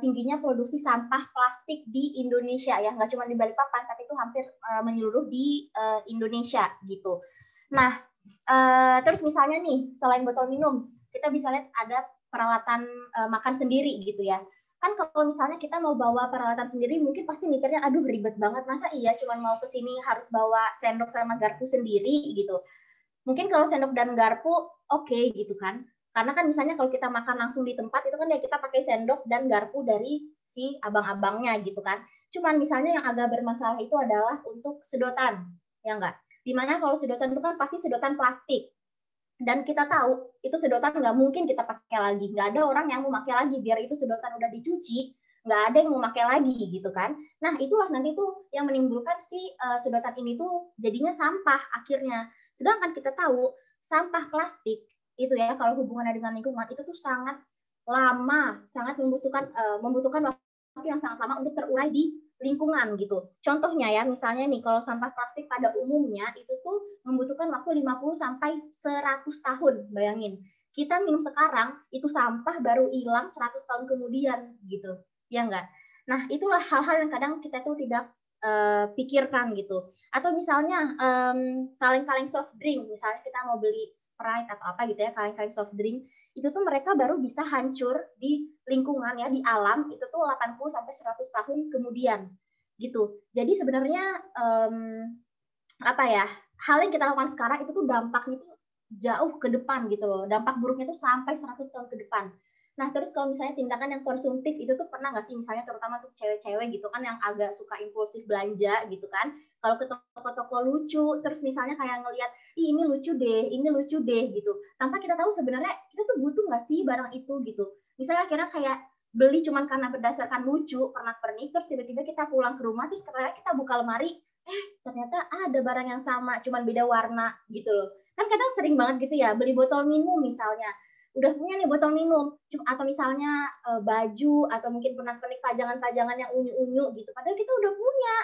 tingginya produksi sampah plastik di Indonesia ya, nggak cuma di Balikpapan tapi itu hampir menyeluruh di Indonesia gitu. Nah, terus misalnya nih selain botol minum, kita bisa lihat ada peralatan makan sendiri gitu ya. Kan kalau misalnya kita mau bawa peralatan sendiri mungkin pasti mikirnya aduh ribet banget, masa iya cuma mau kesini harus bawa sendok sama garpu sendiri gitu. Mungkin kalau sendok dan garpu oke gitu kan. Karena kan misalnya kalau kita makan langsung di tempat itu kan ya kita pakai sendok dan garpu dari si abang-abangnya gitu kan. Cuman misalnya yang agak bermasalah itu adalah untuk sedotan, ya enggak? Dimana kalau sedotan itu kan pasti sedotan plastik. Dan kita tahu itu sedotan nggak mungkin kita pakai lagi. Nggak ada orang yang mau pakai lagi, biar itu sedotan udah dicuci, nggak ada yang mau pakai lagi gitu kan. Nah itulah nanti tuh yang menimbulkan si sedotan ini tuh jadinya sampah akhirnya. Sedangkan kita tahu sampah plastik itu ya kalau hubungannya dengan lingkungan itu tuh sangat lama, sangat membutuhkan waktu yang sangat lama untuk terurai di lingkungan gitu. Contohnya ya, misalnya nih kalau sampah plastik pada umumnya itu tuh membutuhkan waktu 50 sampai 100 tahun, bayangin. Kita minum sekarang itu sampah baru hilang 100 tahun kemudian gitu. Ya enggak? Nah, itulah hal-hal yang kadang kita tuh tidak pikirkan gitu. Atau misalnya kaleng-kaleng soft drink, misalnya kita mau beli Sprite atau apa gitu ya, kaleng-kaleng soft drink, itu tuh mereka baru bisa hancur di lingkungan ya, di alam itu tuh 80 sampai 100 tahun kemudian gitu. Jadi sebenarnya hal yang kita lakukan sekarang itu tuh dampaknya tuh jauh ke depan gitu loh. Dampak buruknya tuh sampai 100 tahun ke depan. Nah, terus kalau misalnya tindakan yang konsumtif itu tuh pernah nggak sih, misalnya terutama untuk cewek-cewek gitu kan yang agak suka impulsif belanja gitu kan, kalau ke toko-toko lucu, terus misalnya kayak ngelihat, ih ini lucu deh gitu, tanpa kita tahu sebenarnya kita tuh butuh nggak sih barang itu gitu. Misalnya akhirnya kayak beli cuman karena berdasarkan lucu, pernak-pernik, terus tiba-tiba kita pulang ke rumah, terus karena kita buka lemari, ternyata ada barang yang sama, cuman beda warna gitu loh. Kan kadang sering banget gitu ya, beli botol minum misalnya. Udah punya nih botol minum, atau misalnya baju, atau mungkin pernak-pernik pajangan-pajangan yang unyu-unyu gitu. Padahal kita udah punya.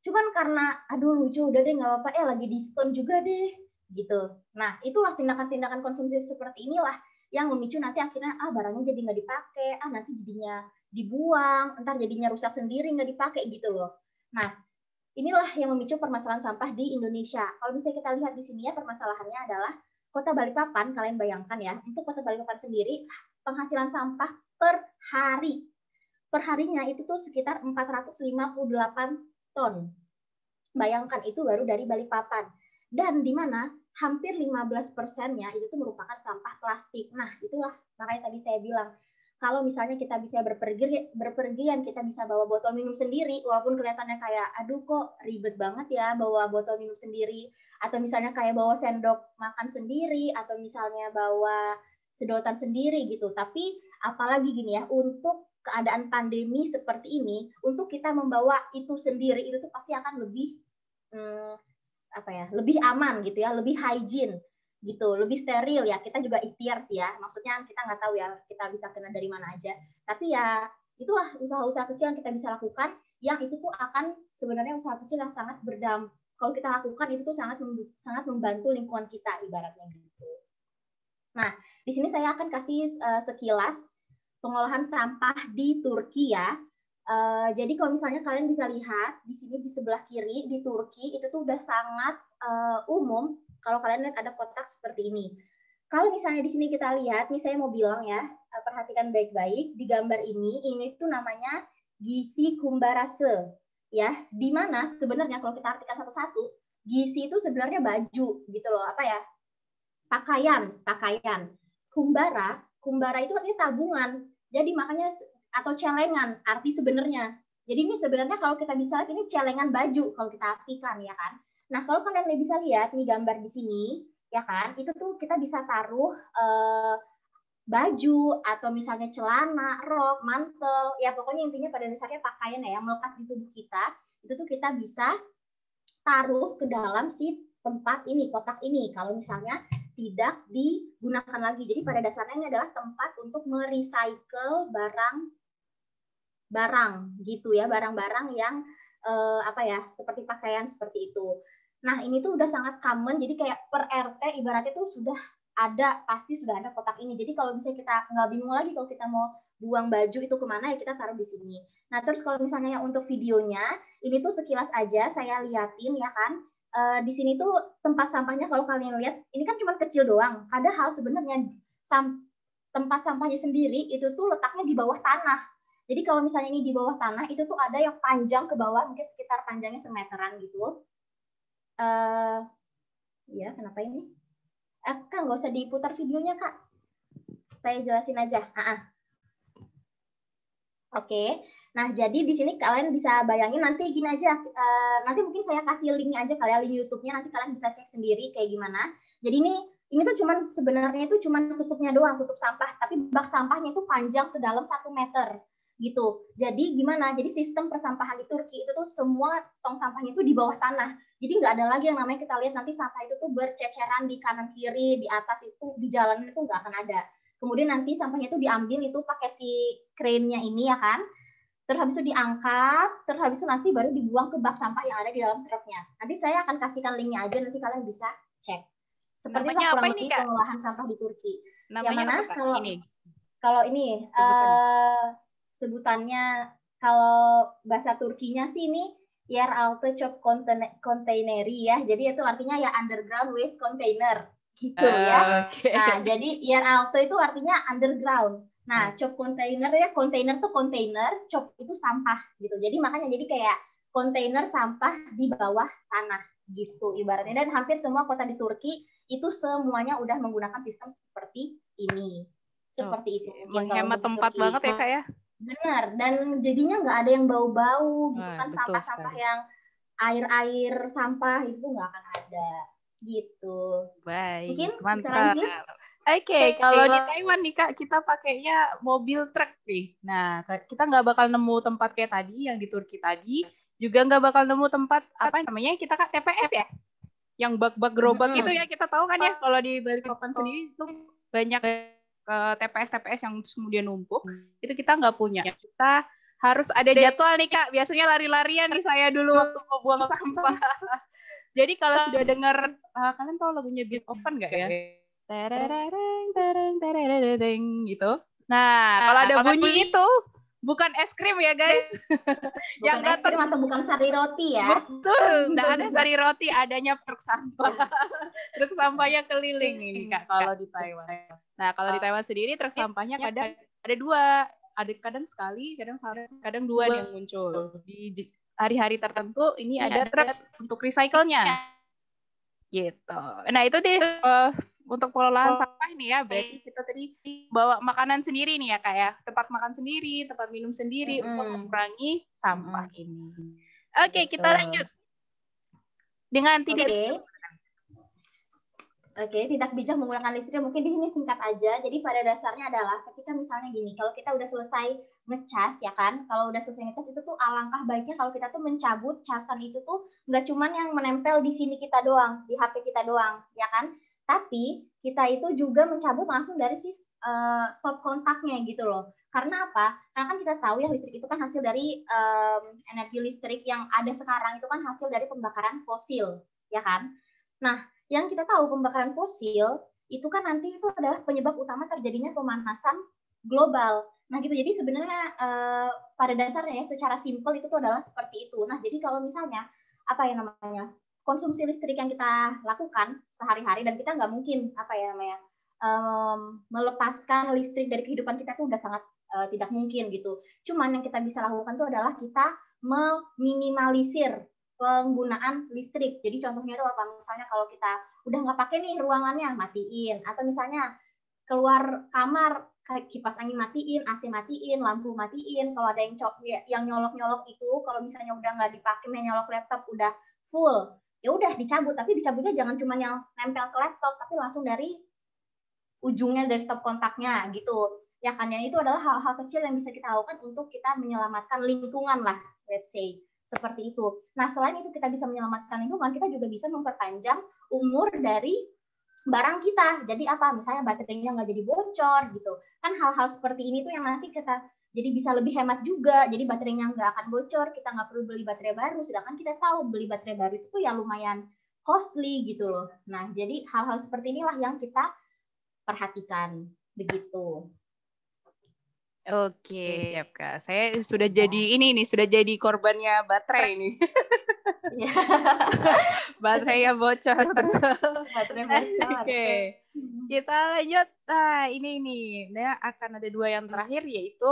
Cuman karena, aduh lucu, udah deh nggak apa-apa, lagi diskon juga deh gitu. Nah, itulah tindakan-tindakan konsumsi seperti inilah yang memicu nanti akhirnya barangnya jadi nggak dipakai, nanti jadinya dibuang, ntar jadinya rusak sendiri nggak dipakai gitu loh. Nah, inilah yang memicu permasalahan sampah di Indonesia. Kalau bisa kita lihat di sini ya, permasalahannya adalah Kota Balikpapan, kalian bayangkan ya, untuk Kota Balikpapan sendiri penghasilan sampah per hari. Per harinya itu tuh sekitar 458 ton. Bayangkan itu baru dari Balikpapan. Dan di mana hampir 15%-nya itu tuh merupakan sampah plastik. Nah, itulah makanya tadi saya bilang, kalau misalnya kita bisa berpergian, kita bisa bawa botol minum sendiri, walaupun kelihatannya kayak, aduh kok ribet banget ya bawa botol minum sendiri, atau misalnya kayak bawa sendok makan sendiri, atau misalnya bawa sedotan sendiri gitu. Tapi apalagi gini ya, untuk keadaan pandemi seperti ini, untuk kita membawa itu sendiri, itu tuh pasti akan lebih lebih aman gitu ya, lebih hygiene gitu, lebih steril ya. Kita juga ikhtiar sih ya, maksudnya kita nggak tahu ya kita bisa kena dari mana aja, tapi ya itulah usaha-usaha kecil yang kita bisa lakukan, yang itu tuh akan sebenarnya usaha kecil yang sangat berdampak. Kalau kita lakukan itu tuh sangat membantu lingkungan kita ibaratnya gitu. Nah, di sini saya akan kasih sekilas pengolahan sampah di Turki ya. Jadi kalau misalnya kalian bisa lihat di sini di sebelah kiri di Turki itu tuh udah sangat umum. Kalau kalian lihat ada kotak seperti ini. Kalau misalnya di sini kita lihat, nih saya mau bilang ya, perhatikan baik-baik di gambar ini tuh namanya gizi kumbarase ya. Di mana sebenarnya kalau kita artikan satu-satu, gizi itu sebenarnya baju gitu loh, apa ya? Pakaian. Kumbara itu artinya tabungan. Jadi makanya atau celengan arti sebenarnya. Jadi ini sebenarnya kalau kita bisa lihat ini celengan baju kalau kita artikan ya kan. Nah, kalau kalian bisa lihat nih gambar di sini ya kan, itu tuh kita bisa taruh baju atau misalnya celana, rok, mantel, ya pokoknya intinya pada dasarnya pakaian ya yang melekat di tubuh kita, itu tuh kita bisa taruh ke dalam si tempat ini, kotak ini kalau misalnya tidak digunakan lagi. Jadi pada dasarnya ini adalah tempat untuk merecycle barang gitu ya, barang-barang yang seperti pakaian seperti itu. Nah, ini tuh udah sangat common, jadi kayak per RT ibaratnya tuh pasti sudah ada kotak ini. Jadi kalau bisa kita nggak bingung lagi kalau kita mau buang baju itu kemana, ya kita taruh di sini. Nah, terus kalau misalnya yang untuk videonya, ini tuh sekilas aja saya liatin ya kan. Di sini tuh tempat sampahnya kalau kalian lihat, ini kan cuma kecil doang. Padahal sebenarnya tempat sampahnya sendiri itu tuh letaknya di bawah tanah. Jadi kalau misalnya ini di bawah tanah, itu tuh ada yang panjang ke bawah, mungkin sekitar panjangnya semeteran gitu. Ya, kenapa ini? Kak, nggak usah diputar videonya, Kak. Saya jelasin aja. Oke. Nah, jadi di sini kalian bisa bayangin nanti gini aja. Nanti mungkin saya kasih linknya aja kalian, link YouTube-nya, nanti kalian bisa cek sendiri kayak gimana. Jadi ini tuh sebenarnya itu cuman tutupnya doang, tutup sampah, tapi bak sampahnya itu panjang ke dalam 1 meter. Gitu. Jadi gimana? Jadi sistem persampahan di Turki itu tuh semua tong sampahnya itu di bawah tanah. Jadi nggak ada lagi yang namanya kita lihat nanti sampah itu tuh berceceran di kanan kiri, di atas itu, di jalan itu nggak akan ada. Kemudian nanti sampahnya itu diambil itu pakai si crane-nya ini ya kan. Terus habis itu diangkat, terus habis itu nanti baru dibuang ke bak sampah yang ada di dalam truknya. Nanti saya akan kasihkan linknya aja, nanti kalian bisa cek. Seperti itu kurang lebih pengolahan sampah di Turki. Namanya yang mana apa, kalau ini sebutannya kalau bahasa Turkinya sih ini yeraltı çöp kontaineri ya. Jadi itu artinya ya underground waste container gitu ya. Okay. Nah, jadi yeraltı itu artinya underground. Nah, çöp container ya, kontainer tuh kontainer, çöp itu sampah gitu. Jadi makanya jadi kayak kontainer sampah di bawah tanah gitu ibaratnya. Dan hampir semua kota di Turki itu semuanya udah menggunakan sistem seperti ini. Seperti itu. Menghemat tempat banget ya, Kak ya? Benar, dan jadinya nggak ada yang bau-bau gitu kan, sampah-sampah yang air sampah itu nggak akan ada gitu. Baik, mungkin mantap. bisa lanjut. Oke, kalau di Taiwan nih Kak, kita pakainya mobil truk nih. Nah, kita nggak bakal nemu tempat kayak tadi yang di Turki tadi, juga nggak bakal nemu tempat apa namanya kita Kak TPS ya, yang bak-bak gerobak itu ya kita tahu kan ya kalau di Balikpapan sendiri itu banyak TPS yang kemudian numpuk, itu kita nggak punya. Kita harus ada jadwal nih Kak. Biasanya lari-larian nih saya dulu waktu mau buang sampah. Jadi kalau sudah dengar, kalian tahu lagunya Beethoven nggak ya? Tereng, tereng, tereng, gitu. Nah, kalau ada bunyi itu, bukan es krim ya guys. Bukan es krim atau bukan sari roti ya. Betul, nggak ada sari roti, adanya truk sampah. Truk sampahnya keliling ini Kak kalau di Taiwan. Nah, kalau di Taiwan sendiri truk sampahnya kadang ada dua. Ada kadang sekali, kadang dua yang muncul. Di hari-hari tertentu ini ada truk untuk recycle-nya. Gitu. Nah, itu deh untuk pengelolaan sampah nih ya. Berarti kita tadi bawa makanan sendiri nih ya Kak ya. Tempat makan sendiri, tempat minum sendiri untuk mengurangi sampah ini. Oke, kita lanjut. Dengan tidak bijak menggunakan listrik. Mungkin di sini singkat aja. Jadi pada dasarnya adalah ketika misalnya gini, kalau kita udah selesai ngecas ya kan, kalau udah selesai ngecas itu tuh alangkah baiknya kalau kita tuh mencabut casan itu tuh nggak cuman yang menempel di sini kita doang, di HP kita doang, ya kan? Tapi kita itu juga mencabut langsung dari si stop kontaknya gitu loh. Karena apa? Karena kan kita tahu ya listrik itu kan hasil dari energi listrik yang ada sekarang itu kan hasil dari pembakaran fosil, ya kan? Nah, yang kita tahu pembakaran fosil itu kan nanti itu adalah penyebab utama terjadinya pemanasan global. Nah gitu, jadi sebenarnya pada dasarnya ya secara simpel itu tuh adalah seperti itu. Nah jadi kalau misalnya apa ya namanya konsumsi listrik yang kita lakukan sehari-hari dan kita nggak mungkin apa ya namanya melepaskan listrik dari kehidupan kita tuh udah sangat tidak mungkin gitu. Cuman yang kita bisa lakukan tuh adalah kita meminimalisir penggunaan listrik. Jadi contohnya itu apa? Misalnya kalau kita udah nggak pakai nih ruangannya, matiin. Atau misalnya keluar kamar, kipas angin matiin, AC matiin, lampu matiin. Kalau ada yang nyolok-nyolok itu, kalau misalnya udah nggak dipakai, nyolok laptop udah full, ya udah dicabut. Tapi dicabutnya jangan cuma yang nempel ke laptop, tapi langsung dari ujungnya, dari stop kontaknya gitu. Ya kan, yang itu adalah hal-hal kecil yang bisa kita lakukan untuk kita menyelamatkan lingkungan lah, let's say. Seperti itu. Nah, selain itu kita bisa menyelamatkan lingkungan, kita juga bisa memperpanjang umur dari barang kita. Jadi apa? Misalnya baterainya nggak jadi bocor gitu. Kan hal-hal seperti ini tuh yang nanti kita jadi bisa lebih hemat juga. Jadi baterainya nggak akan bocor, kita nggak perlu beli baterai baru. Sedangkan kita tahu beli baterai baru itu tuh ya lumayan costly gitu loh. Nah, jadi hal-hal seperti inilah yang kita perhatikan. Begitu. Oke, siap Kak. Saya sudah jadi sudah jadi korbannya baterai ini. Baterainya bocor. Baterai bocor. Oke. Kita lanjut. Nah, ini akan ada dua yang terakhir, yaitu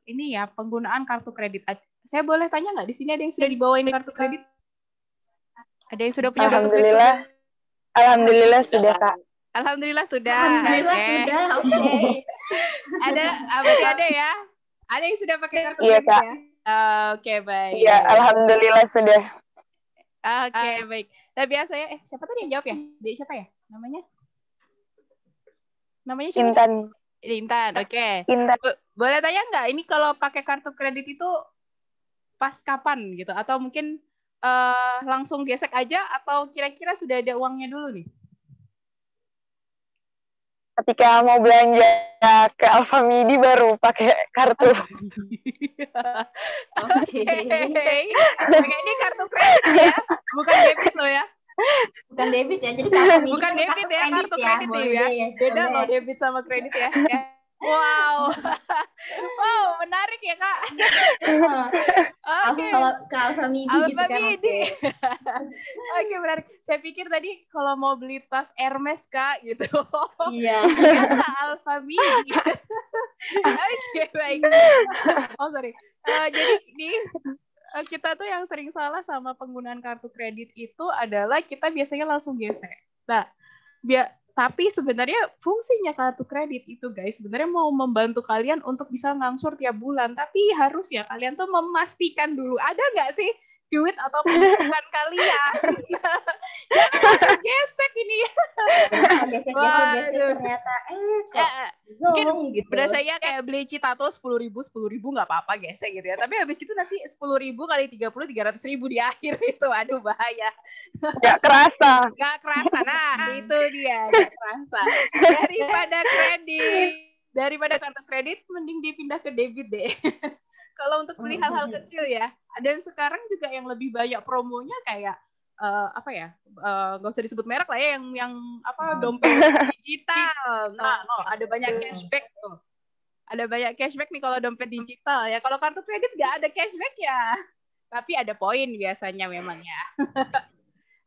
ini ya, penggunaan kartu kredit. Saya boleh tanya nggak, di sini ada yang sudah dibawain kartu kredit? Ada yang sudah punya kartu kredit? Alhamdulillah sudah Kak. Alhamdulillah sudah. Alhamdulillah sudah. Oke. Berarti ada ya? Ada yang sudah pakai kartu Iya, kredit Kak. ya? Oke, baik. Iya, alhamdulillah sudah. Oke, baik. Nah, biasanya siapa tadi yang jawab ya? Siapa ya? Namanya siapa? Intan. Oke. Intan. Boleh tanya nggak, ini kalau pakai kartu kredit itu pas kapan gitu? Atau mungkin langsung gesek aja, atau kira-kira sudah ada uangnya dulu nih? Ketika mau belanja ke Alfamidi baru pakai kartu. Oke. Ini kartu kredit ya, bukan debit loh ya. Bukan debit ya, jadi bukan debit ya, kartu kredit ya. Beda loh debit sama kredit ya. Wow, menarik ya Kak. Oke. Kalau ke Alfamidi gitu kan. Oke, menarik. Saya pikir tadi kalau mau beli tas Hermes Kak gitu. Iya. Ternyata Alfamidi. Oke, baik. Oh sorry. Jadi kita tuh yang sering salah sama penggunaan kartu kredit itu adalah kita biasanya langsung gesek. Nah, tapi sebenarnya fungsinya kartu kredit itu guys sebenarnya mau membantu kalian untuk bisa ngangsur tiap bulan, tapi harus ya kalian tuh memastikan dulu ada nggak sih duit atau pemasukan kalian. Jangan langsung gesek ini. gesek-gesek Waduh. ternyata kok Ya, mungkin zong gitu. berasanya kayak beli Citato 10.000 nggak apa-apa gesek gitu ya. Tapi habis itu nanti 10.000 kali 30 300.000 di akhir itu, aduh bahaya. Gak kerasa. Gak kerasa, nah itu dia gak kerasa. Daripada kartu kredit, mending dipindah ke debit deh. Kalau untuk beli hal-hal kecil ya. Dan sekarang juga yang lebih banyak promonya kayak nggak usah disebut merek lah ya, yang dompet digital. Nah, ada banyak cashback tuh. Ada banyak cashback nih kalau dompet digital ya. Kalau kartu kredit nggak ada cashback ya, tapi ada poin biasanya memang ya.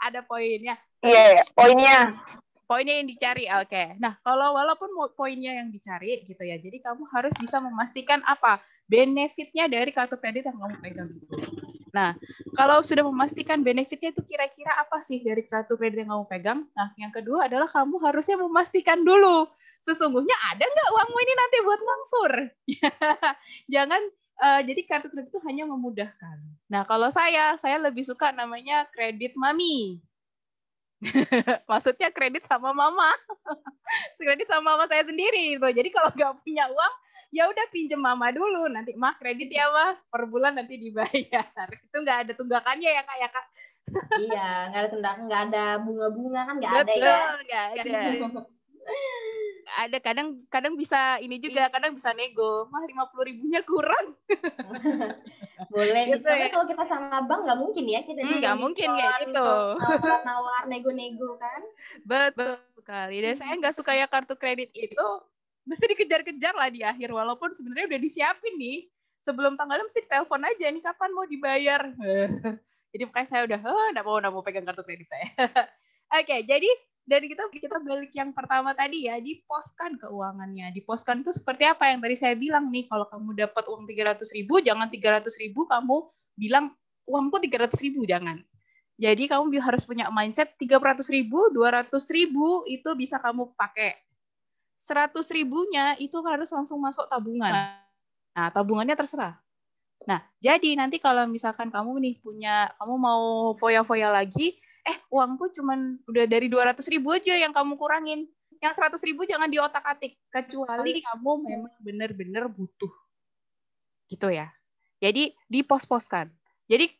Ada poinnya. Iya, poinnya. Poinnya yang dicari, oke. Nah, walaupun poinnya yang dicari gitu ya, jadi kamu harus bisa memastikan apa benefitnya dari kartu kredit yang kamu pegang itu. Nah, kalau sudah memastikan benefitnya itu kira-kira apa sih dari kartu kredit yang kamu pegang? Nah, yang kedua adalah kamu harusnya memastikan dulu sesungguhnya ada nggak uangmu ini nanti buat ngangsur. Jangan jadi kartu kredit itu hanya memudahkan. Nah, kalau saya lebih suka namanya kredit mami. Maksudnya kredit sama mama. Kredit sama mama saya sendiri gitu. Jadi kalau nggak punya uang, ya udah pinjem mama dulu. Nanti mah kredit ya mah per bulan nanti dibayar. Itu nggak ada tunggakannya ya kak ya kak. Iya, nggak ada bunga-bunga kan nggak ada ya. Betul, nggak ada. Ada kadang bisa ini juga, kadang bisa nego. Mah 50.000-nya kurang. Boleh Gitu bisa. ya. Kalau kita sama bank nggak mungkin ya kita nggak mungkin kayak gitu. Nawar nego-nego kan. Betul sekali. Dan saya nggak suka ya kartu kredit itu mesti dikejar-kejar lah di akhir, walaupun sebenarnya udah disiapin nih. Sebelum tanggalnya mesti telepon aja nih kapan mau dibayar. Jadi makanya saya udah nggak mau pegang kartu kredit saya. Oke, jadi dari kita balik yang pertama tadi ya, diposkan keuangannya. Diposkan itu seperti apa yang tadi saya bilang nih, kalau kamu dapat uang 300.000, jangan 300.000 kamu bilang uangku 300.000, jangan. Jadi kamu harus punya mindset 300.000, 200.000 itu bisa kamu pakai. 100.000-nya itu harus langsung masuk tabungan. Nah, tabungannya terserah. Nah, jadi nanti kalau misalkan kamu nih kamu mau foya-foya lagi, uangku cuman udah dari 200.000 aja yang kamu kurangin. Yang 100.000 jangan diotak-atik, kecuali kamu memang benar-benar butuh. Gitu ya. Jadi dipos-poskan. Jadi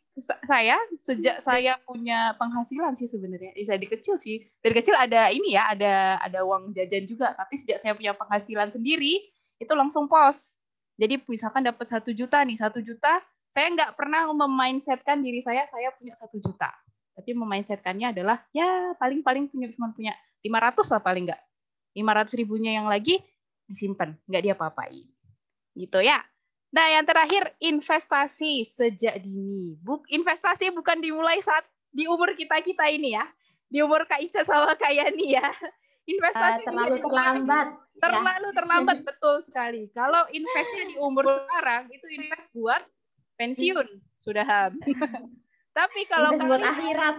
sejak saya punya penghasilan sih sebenarnya, dari kecil sih. Dari kecil ada ini ya, ada uang jajan juga, tapi sejak saya punya penghasilan sendiri, itu langsung pos. Jadi misalkan dapat 1 juta nih, 1 juta, saya nggak pernah memindsetkan diri saya punya 1 juta. Tapi memindsetkannya adalah ya paling cuma punya 500 lah paling nggak. 500.000-nya yang lagi disimpan, nggak diapa-apain. Gitu ya. Nah, yang terakhir investasi sejak dini. Investasi bukan dimulai saat di umur kita ini ya. Di umur Kak Ica sama Kak Yani ya. Investasi terlalu terlambat. Terlalu terlambat, betul sekali. Kalau investnya di umur sekarang itu invest buat pensiun, sudahan. Tapi kalau buat akhirat.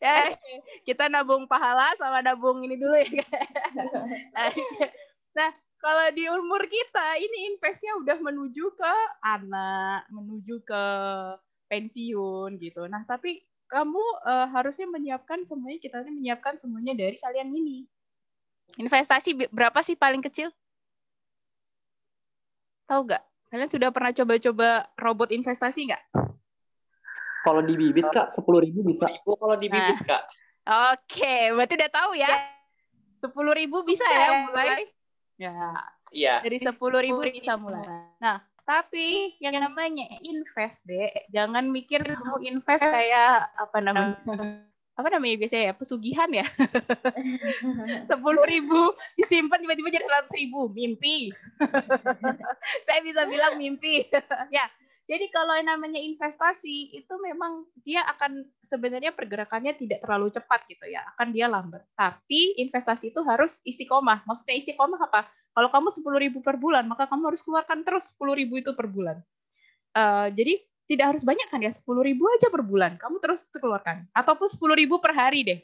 Ya, kita nabung pahala sama nabung ini dulu ya. Nah, kalau di umur kita ini investnya udah menuju ke anak, menuju ke pensiun gitu. Nah, tapi kamu harusnya menyiapkan semuanya dari kalian ini. Investasi berapa sih paling kecil? Tahu nggak? Kalian sudah pernah coba-coba robot investasi nggak? Kalau di bibit Kak, 10.000 bisa. 10.000 kalau di bibit Kak. Oke, berarti udah tahu ya. 10.000 bisa ya mulai? Ya. Iya. Dari 10.000 bisa mulai. Nah, tapi yang namanya invest deh, jangan mikir mau invest kayak apa namanya biasanya ya, pesugihan ya. 10.000 disimpan tiba-tiba jadi 100.000, mimpi. Saya bisa bilang mimpi. Ya, jadi kalau yang namanya investasi itu memang dia akan sebenarnya pergerakannya tidak terlalu cepat gitu ya, akan dia lambat. Tapi investasi itu harus istiqomah. Maksudnya istiqomah apa? Kalau kamu 10.000 per bulan, maka kamu harus keluarkan terus 10.000 itu per bulan. Jadi tidak harus banyak kan ya, 10.000 aja per bulan. Kamu terus keluarkan. Ataupun 10.000 per hari deh.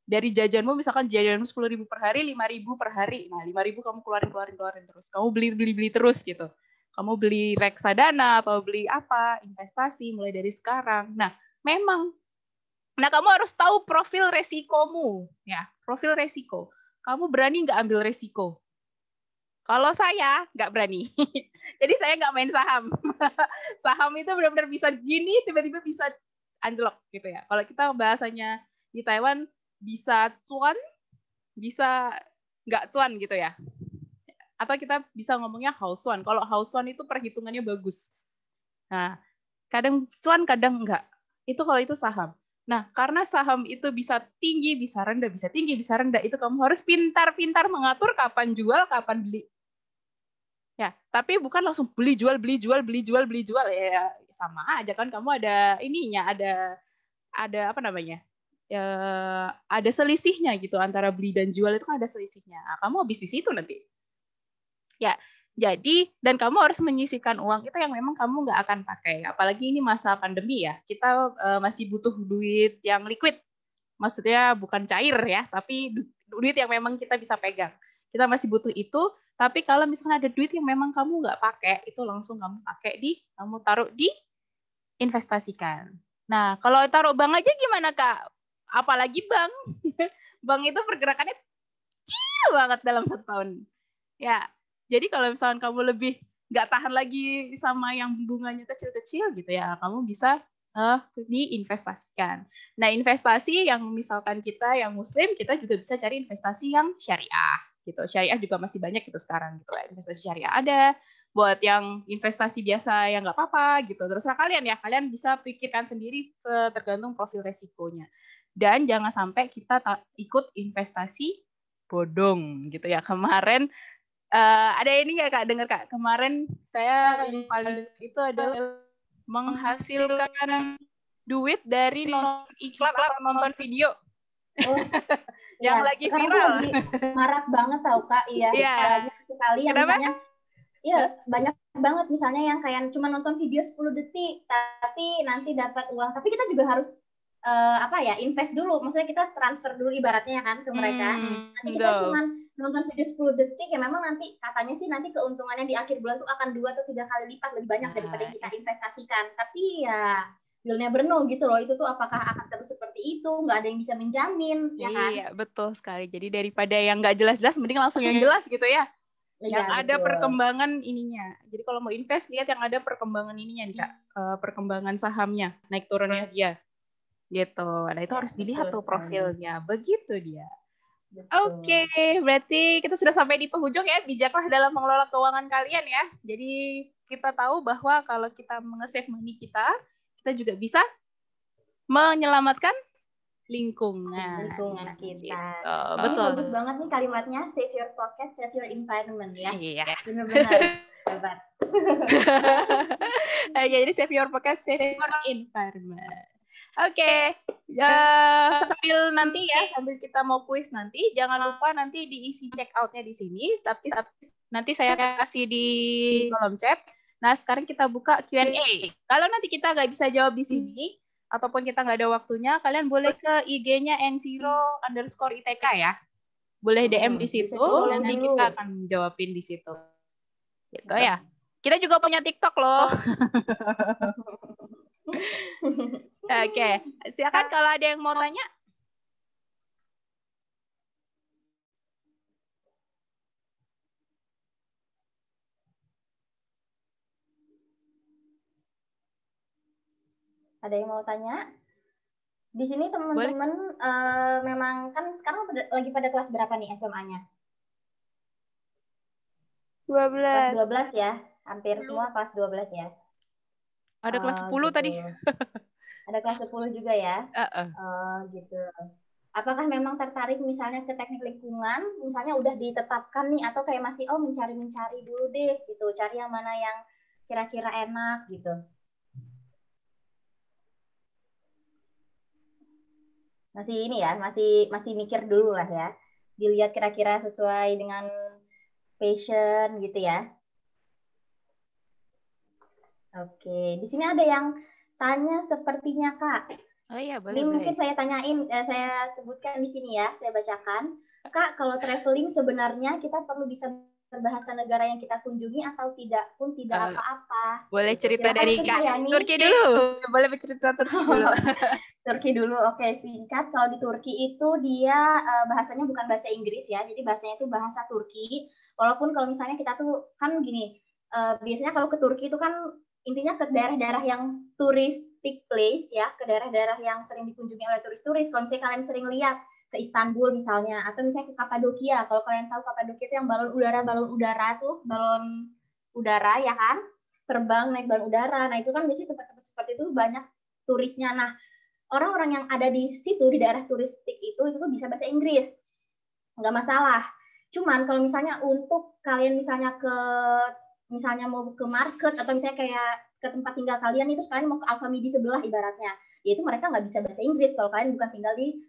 Dari jajanmu, misalkan jajanmu 10.000 per hari, 5.000 per hari. Nah, 5.000 kamu keluarin terus. Kamu beli terus gitu. Kamu beli reksadana atau beli apa, investasi mulai dari sekarang. Nah, memang Nah, kamu harus tahu profil resikomu, ya, profil resiko. Kamu berani nggak ambil resiko? Kalau saya nggak berani, jadi saya nggak main saham. Saham itu benar-benar bisa gini, tiba-tiba bisa anjlok gitu ya. Kalau kita bahasanya di Taiwan bisa cuan, bisa nggak cuan gitu ya. Atau kita bisa ngomongnya hausuan. Kalau hausuan itu perhitungannya bagus. Nah, kadang cuan, kadang enggak. Itu kalau itu saham. Nah, karena saham itu bisa tinggi, bisa rendah, bisa tinggi, bisa rendah, itu kamu harus pintar-pintar mengatur kapan jual, kapan beli. Ya, tapi bukan langsung beli jual ya sama aja kan, kamu ada ininya, ada apa namanya? Ada selisihnya gitu antara beli dan jual, itu kan ada selisihnya. Nah, kamu habis di situ nanti. Ya, jadi, dan kamu harus menyisihkan uang itu yang memang kamu nggak akan pakai. Apalagi ini masa pandemi ya, kita masih butuh duit yang liquid. Maksudnya bukan cair ya, tapi duit yang memang kita bisa pegang. Kita masih butuh itu, tapi kalau misalnya ada duit yang memang kamu nggak pakai, itu langsung kamu pakai kamu taruh di investasikan. Nah, kalau taruh bank aja gimana, Kak? Apalagi bank. Bank itu pergerakannya kecil banget dalam 1 tahun. Ya, jadi kalau misalkan kamu lebih nggak tahan lagi sama yang bunganya kecil-kecil gitu ya, kamu bisa diinvestasikan. Nah, investasi yang misalkan kita yang Muslim, kita juga bisa cari investasi yang syariah gitu. Syariah juga masih banyak gitu sekarang gitu. Investasi syariah ada, buat yang investasi biasa yang nggak apa-apa gitu. Terserah kalian ya, kalian bisa pikirkan sendiri tergantung profil resikonya. Dan jangan sampai kita ikut investasi bodong gitu ya. Kemarin ada ini nggak Kak, dengar Kak? Kemarin saya yang paling itu adalah menghasilkan duit dari nonton iklan atau nonton video. Oh, yang ya. lagi Sekarang viral. lagi marak banget tau Kak, iya. Iya. Banyak sekali yang Kenapa? misalnya, iya banyak banget misalnya yang kayak cuma nonton video 10 detik, tapi nanti dapat uang. Tapi kita juga harus invest dulu, maksudnya kita transfer dulu ibaratnya kan ke mereka. Nanti kita cuma nonton video 10 detik ya, memang nanti katanya sih nanti keuntungannya di akhir bulan tuh akan 2 atau 3 kali lipat lebih banyak daripada yang kita investasikan. Tapi ya you'll never know gitu loh, itu tuh apakah akan terus seperti itu, nggak ada yang bisa menjamin, ya kan? Iya, betul sekali. Jadi daripada yang nggak jelas-jelas, mending langsung yang jelas gitu ya. Yang ada perkembangan ininya. Jadi kalau mau invest, lihat yang ada perkembangan ininya nih Kak. Perkembangan sahamnya, naik turunnya dia. Gitu. Nah, itu harus dilihat tuh profilnya. Begitu dia. Oke, berarti kita sudah sampai di penghujung ya. Bijaklah dalam mengelola keuangan kalian ya. Jadi kita tahu bahwa kalau kita nge-save money kita juga bisa menyelamatkan lingkungan kita. Gitu. Betul. Bagus banget nih kalimatnya, save your pocket, save your environment ya. Iya. Benar-benar hebat. Jadi save your pocket, save your environment. Oke, sambil kita mau kuis nanti, jangan lupa nanti diisi check out-nya di sini, tapi nanti saya kasih di kolom chat. Nah, sekarang kita buka Q&A. Kalau nanti kita nggak bisa jawab di sini, ataupun kita nggak ada waktunya, kalian boleh ke IG-nya Enviro_ITK ya. Boleh DM di situ, nanti kita akan jawabin di situ. Gitu ya. Kita juga punya TikTok loh. Oke, silakan kalau ada yang mau tanya. Ada yang mau tanya? Di sini teman-teman memang kan sekarang lagi pada kelas berapa nih SMA-nya? 12. Kelas 12 ya? Hampir semua kelas 12 ya? Ada kelas 10 gitu. tadi. Ada kelas 10 juga ya? Gitu. Apakah memang tertarik misalnya ke teknik lingkungan, misalnya udah ditetapkan nih, atau kayak masih mencari-mencari dulu deh gitu, cari yang mana yang kira-kira enak gitu? Masih ini ya, masih mikir dulu lah ya. Dilihat kira-kira sesuai dengan passion gitu ya. Oke, di sini ada yang tanya sepertinya Kak. Oh iya, boleh. Ini mungkin saya tanyain, saya sebutkan di sini ya, saya bacakan. Kak, kalau traveling sebenarnya kita perlu bisa berbahasa negara yang kita kunjungi atau tidak pun tidak apa-apa. Boleh Gitu. cerita Silakan dari Ibu Kak Suryani. Turki dulu. Boleh bercerita Turki dulu. Turki dulu, oke, singkat. Kalau di Turki itu dia bahasanya bukan bahasa Inggris ya, jadi bahasanya itu bahasa Turki. Walaupun kalau misalnya kita tuh kan gini, biasanya kalau ke Turki itu kan intinya ke daerah-daerah yang touristic place ya, ke daerah-daerah yang sering dikunjungi oleh turis-turis. Kalau misalnya kalian sering lihat ke Istanbul misalnya, atau misalnya ke Kapadokia. Kalau kalian tahu Kapadokia itu yang balon udara tuh, balon udara ya kan, terbang naik balon udara. Nah itu kan biasanya tempat-tempat seperti itu banyak turisnya. Nah orang-orang yang ada di situ di daerah turistik itu tuh bisa bahasa Inggris, nggak masalah. Cuman kalau misalnya untuk kalian misalnya mau ke market atau misalnya kayak ke tempat tinggal kalian itu kalian mau ke Alfamidi sebelah ibaratnya, yaitu mereka nggak bisa bahasa Inggris kalau kalian bukan tinggal di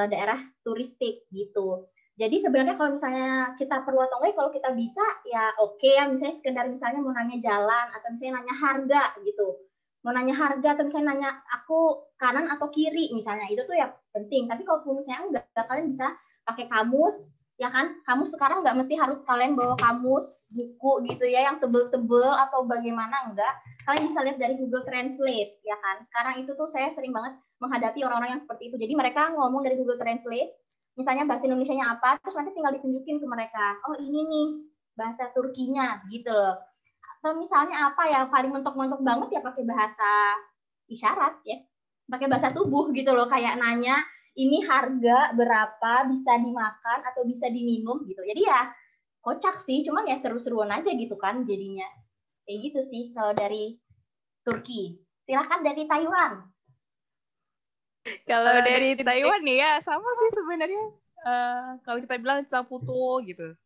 daerah turistik gitu. Jadi sebenarnya kalau misalnya kita perlu atau enggak, kalau kita bisa ya oke ya, misalnya sekedar misalnya mau nanya jalan atau misalnya nanya harga gitu. Mau nanya harga atau misalnya nanya aku kanan atau kiri misalnya, itu tuh ya penting. Tapi kalau misalnya enggak, kalian bisa pakai kamus, ya kan? Kamus sekarang nggak mesti harus kalian bawa kamus, buku gitu ya, yang tebel-tebel atau bagaimana, enggak. Kalian bisa lihat dari Google Translate, ya kan? Sekarang itu tuh saya sering banget menghadapi orang-orang yang seperti itu. Jadi mereka ngomong dari Google Translate, misalnya bahasa Indonesianya apa, terus nanti tinggal ditunjukin ke mereka. Oh ini nih bahasa Turkinya gitu loh. Atau misalnya apa ya, paling mentok-mentok banget ya pakai bahasa isyarat ya. Pakai bahasa tubuh gitu loh, kayak nanya ini harga berapa, bisa dimakan atau bisa diminum gitu. Jadi ya kocak sih, cuman ya seru-seruan aja gitu kan jadinya. Kayak gitu sih kalau dari Turki. Silahkan dari Taiwan. Kalau dari Taiwan nih ya sama sih sebenarnya. Kalau kita bilang caputo gitu.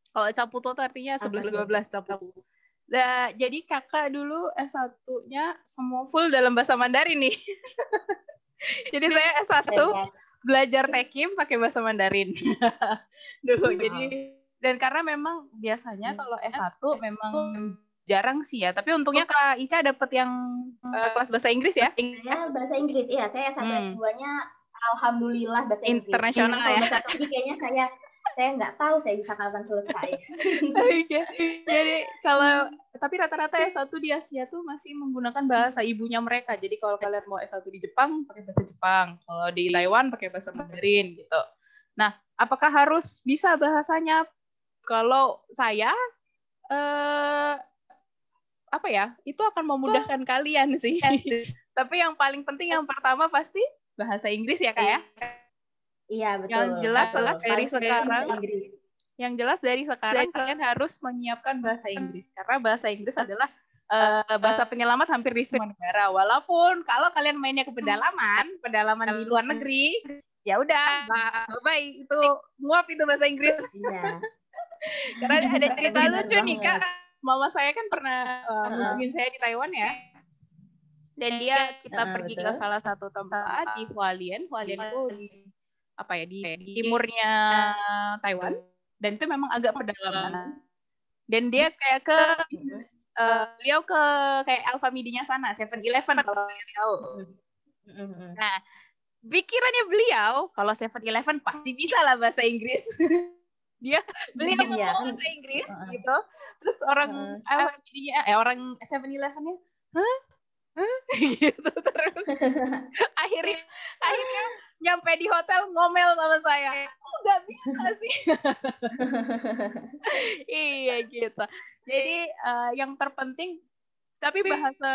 Kalau caputo itu artinya 11-12 caputo. Nah, jadi kakak dulu S1-nya semua full dalam bahasa Mandarin nih. Jadi saya S1 belajar tekim pakai bahasa Mandarin. Dulu jadi, dan karena memang biasanya kalau S1 memang jarang sih ya, tapi untungnya Kak Ica dapet yang kelas bahasa Inggris ya. Saya bahasa Inggris, iya, saya S1 S2-nya alhamdulillah bahasa Inggris. Internasional ya. Kalau bahasa Turki kayaknya saya nggak tahu saya bisa kapan selesai. Jadi kalau tapi rata-rata S1 di Asia tuh masih menggunakan bahasa ibunya mereka. Jadi kalau kalian mau S1 di Jepang pakai bahasa Jepang, kalau di Taiwan pakai bahasa Mandarin gitu. Nah, apakah harus bisa bahasanya? Kalau saya apa ya? Itu akan memudahkan kalian sih. Tapi yang paling penting yang pertama pasti bahasa Inggris ya, Kak ya. Iya, betul. Yang jelas dari sekarang, yang jelas dari sekarang kalian harus menyiapkan bahasa Inggris. Karena bahasa Inggris adalah bahasa penyelamat hampir di semua negara. Walaupun kalau kalian mainnya ke pedalaman di luar negeri, ya udah, bye itu nguap itu bahasa Inggris. Iya. Karena ada cerita lucu nih, Kak. Mama saya kan pernah menghubungin saya di Taiwan ya. Dan kita pergi ke salah satu tempat di Hualien. Hualien itu di timurnya Taiwan, dan itu memang agak pedalaman. Dan dia kayak beliau ke kayak Alfamidi-nya sana, 7-Eleven kalau kalian tahu. Nah, pikirannya beliau kalau 7-Eleven pasti bisa lah bahasa Inggris. Beliau ngomong bahasa Inggris gitu. Terus orang Alfamidi-nya orang 7-Eleven-nya, hah? Gitu terus. Akhirnya nyampe di hotel ngomel sama saya. Kok nggak bisa sih? Iya gitu. Jadi yang terpenting, tapi bahasa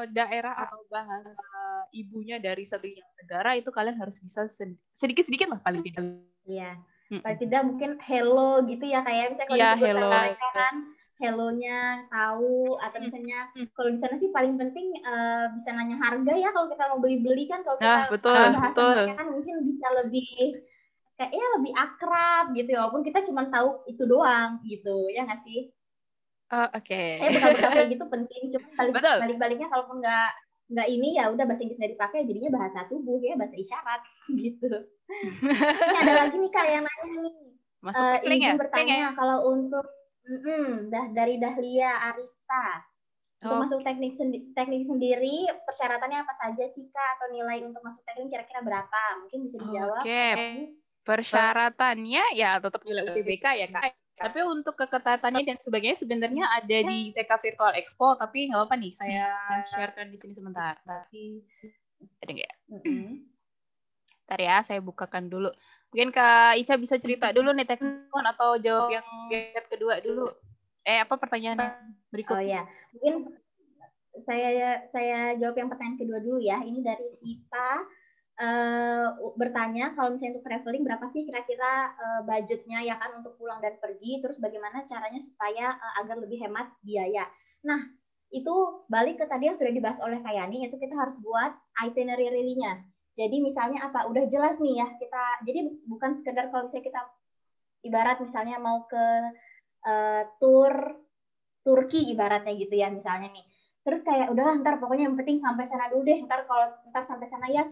daerah atau bahasa ibunya dari setiap negara itu kalian harus bisa sedikit-sedikit lah paling tidak. Iya. Paling tidak mungkin hello gitu ya, kayak misalnya kalau di hello mereka kan hello-nya tahu, atau misalnya kalau di sana sih paling penting bisa nanya harga ya kalau kita mau beli-beli kan, kalau kita bahasa mereka kan mungkin bisa lebih lebih akrab gitu ya, walaupun kita cuma tahu itu doang gitu ya nggak sih? Oke. Bekal-bekal kayak gitu penting, cuma balik-baliknya kalaupun nggak ini ya udah bahasa Inggris nggak dipakai, jadinya bahasa tubuh ya, bahasa isyarat gitu. Ini ada lagi nih Kak yang nanya nih. Izin bertanya, kalau untuk dari Dahlia Arista, untuk masuk teknik sendiri persyaratannya apa saja sih Kak, atau nilai untuk masuk teknik kira-kira berapa? Mungkin bisa dijawab. Persyaratannya ya tetap nilai UTBK ya Kak. Tapi untuk keketatannya dan sebagainya sebenarnya ada di TK Virtual Expo, tapi nggak apa-apa nih, saya sharekan di sini sebentar. Tapi ada nggak? Ntar ya, saya bukakan dulu. Mungkin Kak Ica bisa cerita dulu nih teknik atau jawab yang kedua dulu. Pertanyaan berikutnya? Oh ya, mungkin saya jawab yang pertanyaan kedua dulu ya. Ini dari Sipa bertanya kalau misalnya untuk traveling berapa sih kira-kira budgetnya ya kan untuk pulang dan pergi, terus bagaimana caranya supaya agar lebih hemat biaya. Nah, itu balik ke tadi yang sudah dibahas oleh Kak Yani, itu kita harus buat itinerary-nya. Jadi misalnya apa, udah jelas nih ya kita, jadi bukan sekedar kalau misalnya kita ibarat misalnya mau ke tour Turki ibaratnya gitu ya misalnya nih. Terus kayak udahlah ntar pokoknya yang penting sampai sana dulu deh, ntar kalau ntar sampai sana ya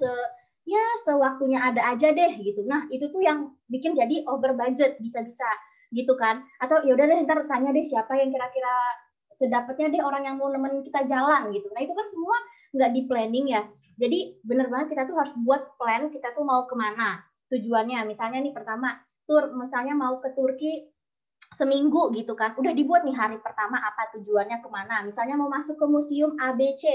sewaktunya ada aja deh gitu. Nah, itu tuh yang bikin jadi over budget bisa-bisa gitu kan. Atau ya udah deh ntar tanya deh siapa yang kira-kira sedapatnya deh orang yang mau nemenin kita jalan gitu. Nah, itu kan semua nggak di planning ya. Jadi bener banget kita tuh harus buat plan kita tuh mau kemana tujuannya. Misalnya nih pertama tour, misalnya mau ke Turki seminggu gitu kan. Udah dibuat nih hari pertama apa tujuannya kemana. Misalnya mau masuk ke museum ABC,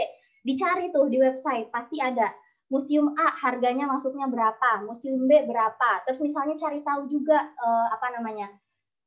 dicari tuh di website pasti ada. Museum A harganya masuknya berapa, museum B berapa. Terus misalnya cari tahu juga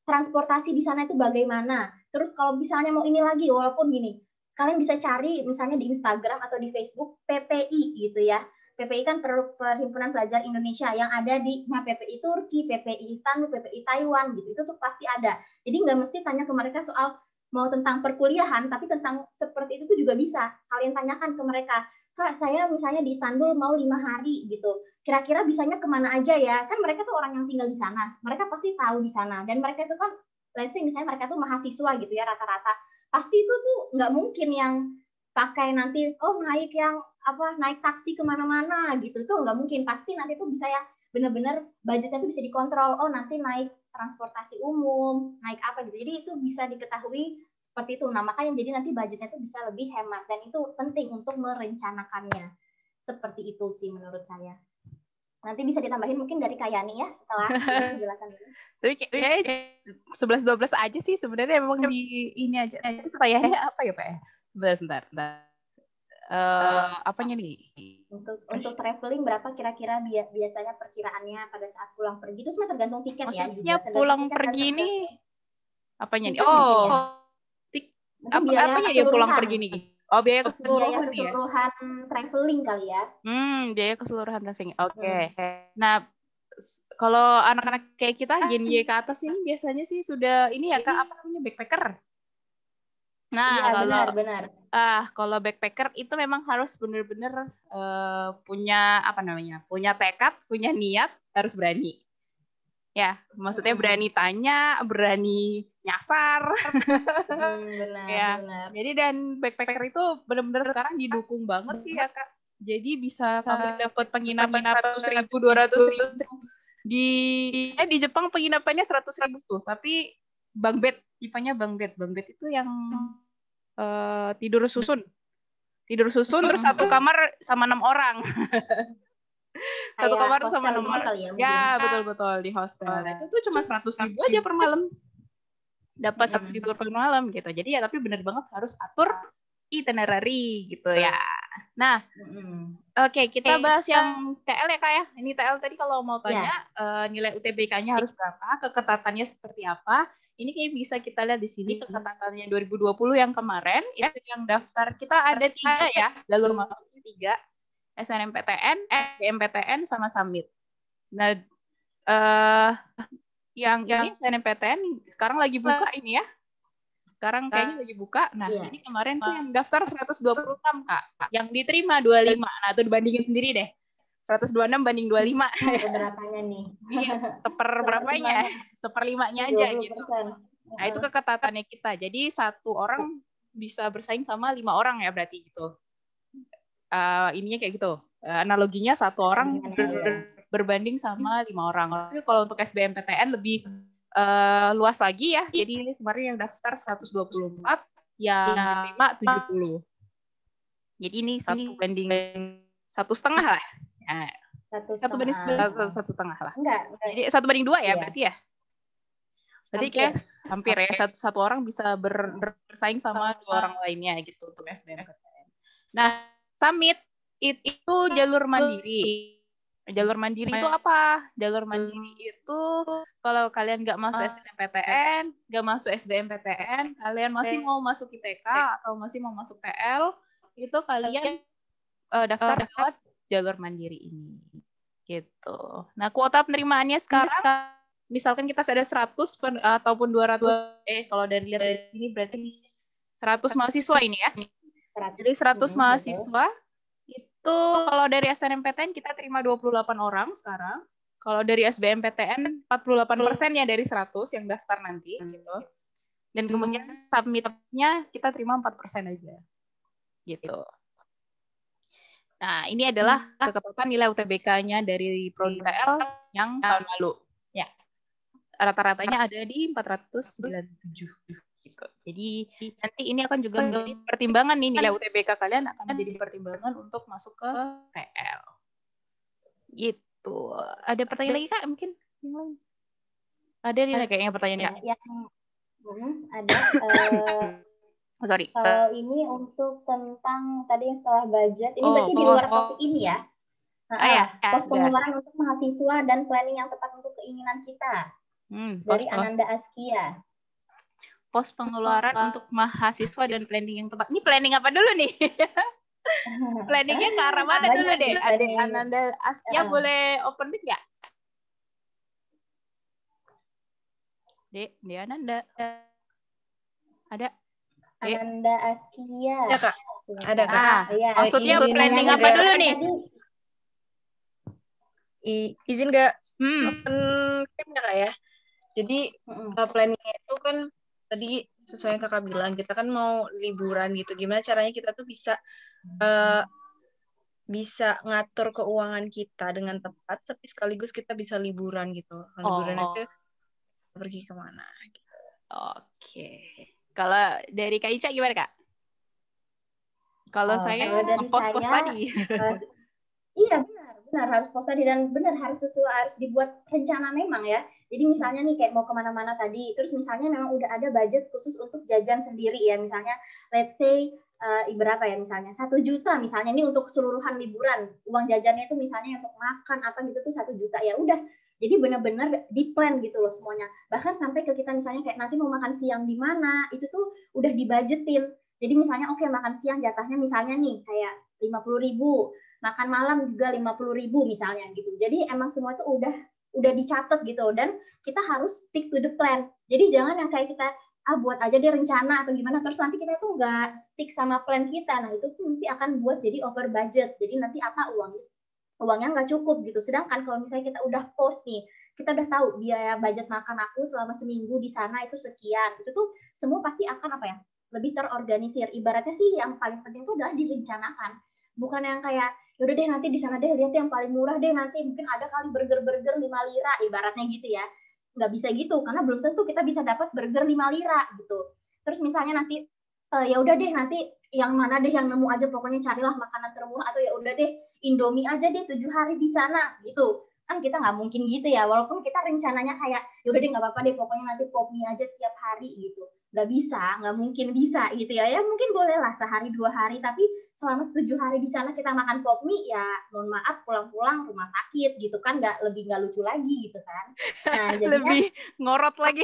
transportasi di sana itu bagaimana. Terus kalau misalnya mau ini lagi, walaupun gini, kalian bisa cari misalnya di Instagram atau di Facebook PPI gitu ya. PPI kan Perhimpunan Pelajar Indonesia yang ada di PPI Turki, PPI Istanbul, PPI Taiwan gitu. Itu tuh pasti ada. Jadi nggak mesti tanya ke mereka soal mau tentang perkuliahan, tapi tentang seperti itu tuh juga bisa. Kalian tanyakan ke mereka, Kak, saya misalnya di Istanbul mau 5 hari gitu. Kira-kira bisanya kemana aja ya? Kan mereka tuh orang yang tinggal di sana. Mereka pasti tahu di sana. Dan mereka itu kan, let's say misalnya mereka tuh mahasiswa gitu ya rata-rata. Pasti itu tuh nggak mungkin yang pakai nanti, naik taksi kemana-mana gitu. Itu nggak mungkin. Pasti nanti tuh bisa yang benar-benar budgetnya tuh bisa dikontrol. Oh, nanti naik transportasi umum, naik apa gitu. Jadi itu bisa diketahui seperti itu. Nah, makanya jadi nanti budgetnya tuh bisa lebih hemat. Dan itu penting untuk merencanakannya. Seperti itu sih menurut saya. Nanti bisa ditambahin mungkin dari Kak Yani ya setelah penjelasan ini. Tapi kayak 11-12 aja sih sebenarnya memang di ini aja. Pertanyaannya apa ya Pak? Sebentar. Apanya nih? Untuk traveling berapa kira-kira biasanya perkiraannya pada saat pulang pergi? Itu semua tergantung tiket. Maksudnya ya. Pulang pergi ini apanya nih? Apanya dia pulang pergi nih? Oh, biaya keseluruhan nih ya? Traveling kali ya. Biaya keseluruhan traveling. Oke. Nah, kalau anak-anak kayak kita Gen Y ke atas ini biasanya sih sudah ini ya Kak, apa namanya, backpacker. Nah, iya, benar. Kalau backpacker itu memang harus benar-benar punya punya tekad, punya niat, harus berani. Ya, maksudnya berani tanya, berani nyasar. Benar. Jadi dan backpacker itu benar-benar sekarang didukung banget sih ya Kak. Jadi bisa kamu dapat penginapan 100.000, 200.000. Di Jepang penginapannya 100.000 tuh, tapi bunk bed, tipenya bunk bed. Bunk bed itu yang tidur susun terus satu kamar sama 6 orang. Satu kamar sama 6 orang. Ya, betul di hostel. Nah, itu tuh cuma 100.000 aja per malam. Dapat 100.000 per malam gitu. Jadi ya tapi benar banget harus atur itinerary gitu ya. Nah, oke, kita bahas yang TL ya Kak ya. Ini TL tadi kalau mau tanya nilai UTBK-nya harus berapa, keketatannya seperti apa. Ini kayak bisa kita lihat di sini keketatannya 2020 yang kemarin itu yang daftar kita ada 3 ya, jalur masuknya 3. SNMPTN, SBMPTN sama Summit. Nah, yang SNMPTN sekarang lagi buka ini ya. Sekarang kayaknya lagi buka. Nah, ini kemarin tuh yang daftar 126 Kak. Yang diterima 25. Nah, itu dibandingin sendiri deh. 126 banding 25. Berapanya nih? Iya, seperberapanya? 1/5-nya aja 20%. Gitu. Nah, itu keketatannya kita. Jadi satu orang bisa bersaing sama 5 orang ya berarti gitu. Ininya kayak gitu. Analoginya satu orang berbanding sama 5 orang. Tapi kalau untuk SBMPTN lebih luas lagi ya. Jadi kemarin yang daftar 124, yang diterima 70. Jadi ini 1 banding 1,5 lah. Nah, 1 banding 1,5 lah. Enggak. Jadi 1/2 ya berarti ya? Berarti kayak hampir ya satu orang bisa bersaing sama 2 orang lainnya gitu untuk SBMPTN. Nah, Summit itu jalur mandiri. Jalur mandiri itu apa? Jalur mandiri itu kalau kalian nggak masuk SNMPTN, nggak masuk SBMPTN, kalian masih mau masuk ITK atau masih mau masuk TL, itu kalian daftar lewat jalur mandiri ini. Gitu. Nah, kuota penerimaannya sekarang misalkan kita ada 100 ataupun 200 kalau dari lihat dari sini berarti 100 mahasiswa ini ya. Jadi 100 mahasiswa itu kalau dari SNMPTN kita terima 28 orang sekarang. Kalau dari SBMPTN 48% ya dari 100 yang daftar nanti gitu. Dan kemudian submit-nya kita terima 4% aja. Gitu. Nah, ini adalah ketepatan nilai UTBK-nya dari Prodi TL yang tahun lalu. Ya. Rata-ratanya ada di 497 gitu. Jadi nanti ini akan juga menjadi pertimbangan nih, nilai UTBK kalian akan menjadi pertimbangan untuk masuk ke TL. Gitu. Ada pertanyaan lagi Kak mungkin? Ada nih kayaknya pertanyaan Kak. Ada sorry. Kalau ini untuk tentang tadi yang setelah budget, ini berarti di luar topik ini ya. Pos pengeluaran untuk mahasiswa dan planning yang tepat untuk keinginan kita. Dari Ananda Askia. Pos pengeluaran untuk mahasiswa dan planning yang tepat. Ini planning apa dulu nih? Planningnya ke arah mana dulu deh? Ada Ananda Askia boleh open mic nggak? Dek, dia Ananda. Ada? Ananda Askia. Ada Kak. Ada Kak. Ya. Maksudnya planning apa dulu nih? Izin nggak open cam ya Kak ya? Jadi planningnya itu kan tadi sesuai yang Kakak bilang, kita kan mau liburan gitu. Gimana caranya kita tuh bisa ngatur keuangan kita dengan tepat, tapi sekaligus kita bisa liburan gitu. Liburan itu pergi kemana gitu. Oke. Kalau dari Kak Ica gimana Kak? Kalau saya nge-post tadi. Iya benar harus post tadi dan benar harus sesuai, harus dibuat rencana memang ya. Jadi misalnya nih kayak mau kemana-mana tadi, terus misalnya memang udah ada budget khusus untuk jajan sendiri ya, misalnya let's say berapa ya misalnya 1 juta misalnya ini untuk keseluruhan liburan, uang jajannya itu misalnya untuk makan apa gitu tuh 1 juta ya udah. Jadi benar-benar di plan gitu loh semuanya. Bahkan sampai ke kita misalnya kayak nanti mau makan siang di mana, itu tuh udah dibudgetin. Jadi misalnya oke, makan siang jatahnya misalnya nih kayak 50.000, makan malam juga 50.000 misalnya gitu. Jadi emang semua itu udah dicatat gitu dan kita harus stick to the plan. Jadi jangan yang kayak kita buat aja deh rencana atau gimana terus nanti kita tuh nggak stick sama plan kita. Nah itu tuh nanti akan buat jadi over budget. Jadi nanti uangnya nggak cukup gitu. Sedangkan kalau misalnya kita udah post nih, kita udah tahu biaya budget makan aku selama seminggu di sana itu sekian. Itu tuh semua pasti akan lebih terorganisir. Ibaratnya sih yang paling penting itu adalah direncanakan. Bukan yang kayak yaudah deh nanti di sana deh lihat yang paling murah deh nanti mungkin ada kali burger 5 lira ibaratnya gitu ya. Nggak bisa gitu karena belum tentu kita bisa dapat burger 5 lira gitu. Terus misalnya nanti ya udah deh nanti yang mana deh yang nemu aja pokoknya carilah makanan termurah atau ya udah deh Indomie aja deh 7 hari di sana gitu. Kan kita nggak mungkin gitu ya, walaupun kita rencananya kayak yaudah deh nggak apa-apa deh pokoknya nanti pop mie aja tiap hari gitu. Nggak bisa, nggak mungkin bisa gitu ya. Ya mungkin boleh lah sehari 2 hari, tapi selama 7 hari di sana kita makan pop mie ya mohon maaf pulang-pulang rumah sakit gitu kan, nggak lucu lagi gitu kan. Nah jadinya lebih ngorot lagi.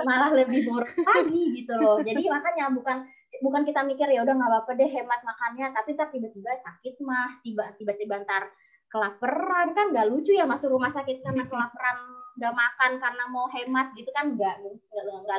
malah lebih ngorot lagi gitu loh. Jadi makanya bukan kita mikir ya udah nggak apa-apa deh hemat makannya, tapi tiba-tiba sakit mah, tiba-tiba ntar kelaparan kan nggak lucu ya masuk rumah sakit karena kelaparan nggak makan karena mau hemat gitu kan nggak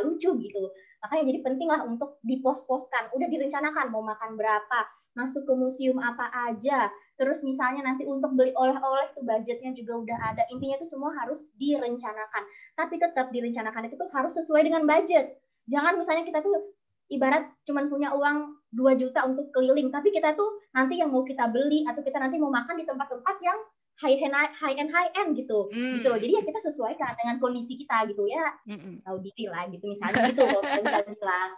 lucu gitu. Makanya jadi penting lah untuk dipos-poskan, udah direncanakan mau makan berapa, masuk ke museum apa aja, terus misalnya nanti untuk beli oleh-oleh tuh budgetnya juga udah ada. Intinya itu semua harus direncanakan, tapi tetap direncanakan itu tuh harus sesuai dengan budget. Jangan misalnya kita tuh ibarat cuman punya uang 2 juta untuk keliling, tapi kita tuh nanti yang mau kita beli atau kita nanti mau makan di tempat-tempat yang high end gitu gitu loh. Jadi ya kita sesuaikan dengan kondisi kita gitu ya. Tahu diri lah gitu misalnya gitu loh bisa bilang.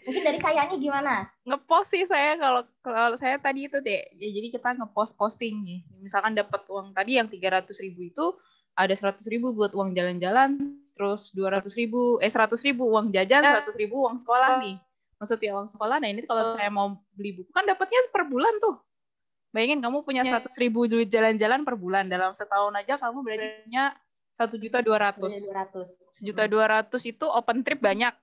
Mungkin dari kayaknya gimana? Ngepost sih saya kalau saya tadi itu deh. Ya, jadi kita ngepost posting nih. Misalkan dapat uang tadi yang 300.000 itu ada 100.000 buat uang jalan-jalan, terus 100.000 uang jajan, 100.000 uang sekolah nih. Maksudnya uang sekolah. Nah ini kalau saya mau beli buku kan dapatnya per bulan tuh. Bayangin kamu punya 100.000 duit jalan-jalan per bulan, dalam setahun aja kamu berarti punya 1.200.000. 1.200.000 itu open trip banyak.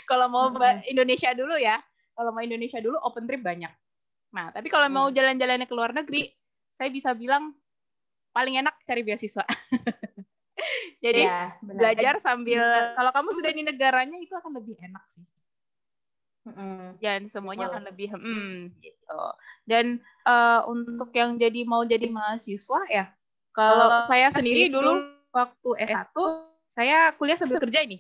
Kalau mau Indonesia dulu ya, kalau mau Indonesia dulu open trip banyak. Nah, tapi kalau mau jalan-jalannya ke luar negeri, saya bisa bilang paling enak cari beasiswa. Jadi belajar sambil, kalau kamu sudah di negaranya itu akan lebih enak sih. Dan semuanya akan lebih gitu. Dan untuk yang mau jadi mahasiswa ya, kalau saya sendiri dulu waktu S1 saya kuliah sambil kerja ini.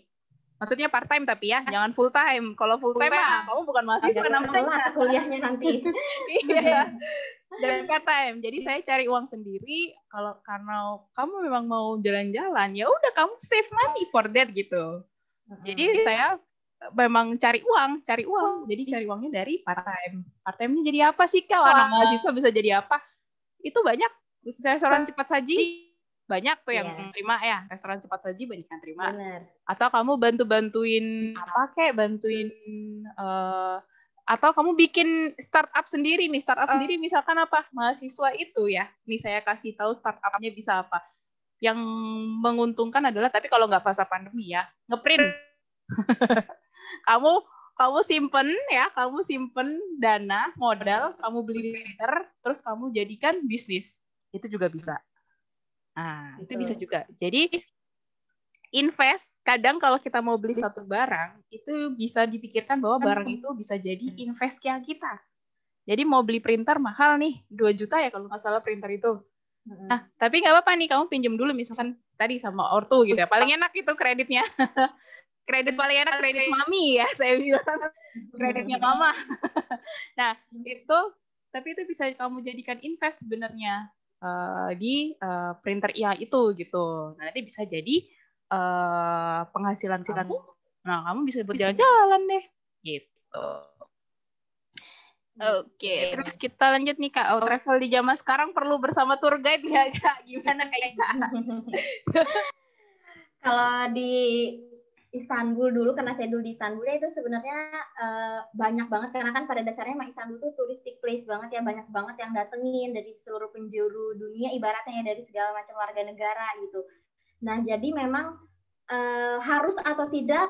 Maksudnya part time tapi ya, jangan full time. Kalau full time mah kamu bukan mahasiswa namanya, kuliahnya nanti. Iya. Dan part time. Jadi saya cari uang sendiri. Karena kamu memang mau jalan-jalan, ya udah kamu save money for that gitu. Jadi saya memang cari uang. Jadi cari uangnya dari part time. Part time-nya jadi apa sih Kak? Anak mahasiswa bisa jadi apa? Itu banyak. Restoran cepat saji banyak tuh yang terima ya, restoran cepat saji banyak yang terima. Bener. Atau kamu bantuin apa kayak atau kamu bikin startup sendiri nih. Startup sendiri misalkan apa? Mahasiswa itu ya. Nih saya kasih tahu startupnya bisa apa. Yang menguntungkan adalah, tapi kalau nggak masa pandemi ya, ngeprint. kamu simpen dana modal, kamu beli printer, terus kamu jadikan bisnis. Itu juga bisa. Nah, itu bisa juga. Jadi invest, kadang kalau kita mau beli satu barang, itu bisa dipikirkan bahwa barang itu bisa jadi investnya kita. Jadi mau beli printer mahal nih, 2 juta ya kalau nggak salah printer itu. Nah, tapi nggak apa-apa nih, kamu pinjam dulu misalkan tadi sama ortu gitu ya. Paling enak itu kreditnya. Kredit paling enak kredit mami ya, saya bilang. Kreditnya mama. Nah, tapi itu bisa kamu jadikan invest sebenarnya. Di printer IA itu gitu. Nah, nanti bisa jadi penghasilan kamu. Nah, kamu bisa berjalan-jalan deh gitu. Oke, terus kita lanjut nih Kak. Travel di zaman sekarang perlu bersama tour guide ya Kak? Gimana Kak? Kalau di Istanbul dulu, karena saya dulu di Istanbul ya, itu sebenarnya banyak banget, karena kan pada dasarnya Istanbul tuh touristic place banget ya, banyak banget yang datengin dari seluruh penjuru dunia, ibaratnya dari segala macam warga negara gitu. Nah, jadi memang harus atau tidak,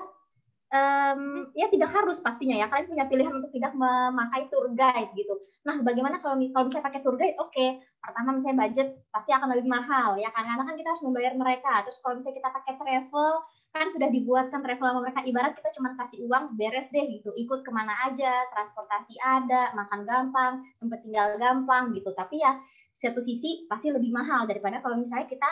ya tidak harus pastinya ya, kalian punya pilihan untuk tidak memakai tour guide gitu. Nah, bagaimana kalau misalnya pakai tour guide? Oke, pertama misalnya budget pasti akan lebih mahal ya, karena kan kita harus membayar mereka. Terus kalau misalnya kita pakai travel, kan sudah dibuatkan travel sama mereka, ibarat kita cuma kasih uang, beres deh gitu, ikut kemana aja, transportasi ada, makan gampang, tempat tinggal gampang gitu. Tapi ya satu sisi pasti lebih mahal daripada kalau misalnya kita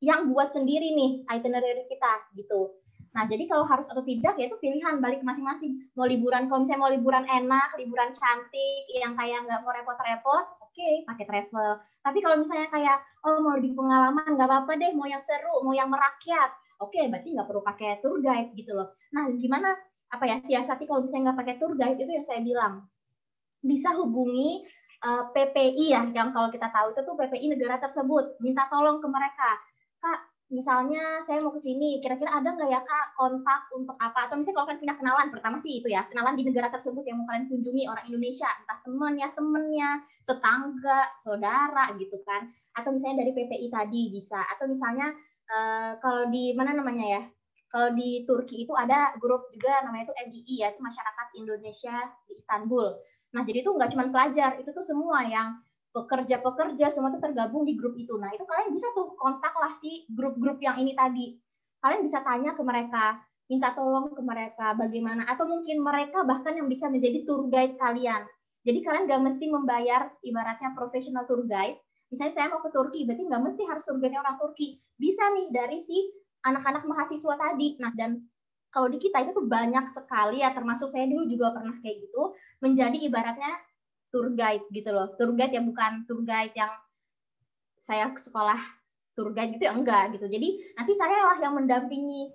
yang buat sendiri nih itinerary kita gitu. Nah, jadi kalau harus atau tidak ya itu pilihan, balik masing-masing. Mau liburan, kalau misalnya mau liburan enak, liburan cantik, yang kayak nggak mau repot-repot, oke, pakai travel. Tapi kalau misalnya kayak, mau lebih pengalaman, nggak apa-apa deh, mau yang seru, mau yang merakyat, oke, berarti nggak perlu pakai tour guide gitu loh. Nah, gimana siasati kalau misalnya nggak pakai tour guide? Itu yang saya bilang. Bisa hubungi PPI ya, yang kalau kita tahu itu tuh PPI negara tersebut. Minta tolong ke mereka. Kak, misalnya saya mau ke sini, kira-kira ada nggak ya Kak kontak untuk apa? Atau misalnya kalau kalian punya kenalan, pertama sih itu ya, kenalan di negara tersebut yang mau kalian kunjungi, orang Indonesia, entah temennya, tetangga, saudara gitu kan. Atau misalnya dari PPI tadi bisa. Atau misalnya kalau di mana namanya ya, kalau di Turki itu ada grup juga namanya itu MII ya, itu Masyarakat Indonesia di Istanbul. Nah, jadi itu nggak cuma pelajar, itu tuh semua yang pekerja-pekerja semua tuh tergabung di grup itu. Nah, itu kalian bisa tuh kontaklah si grup-grup yang ini tadi. Kalian bisa tanya ke mereka, minta tolong ke mereka bagaimana, atau mungkin mereka bahkan yang bisa menjadi tour guide kalian. Jadi kalian nggak mesti membayar ibaratnya professional tour guide. Misalnya saya mau ke Turki, berarti nggak mesti harus tour guide orang Turki. Bisa nih dari si anak-anak mahasiswa tadi. Nah, dan kalau di kita itu tuh banyak sekali ya, termasuk saya dulu juga pernah kayak gitu, menjadi ibaratnya tour guide gitu loh. Tour guide yang bukan tour guide yang saya sekolah tour guide gitu ya, enggak gitu. Jadi nanti saya lah yang mendampingi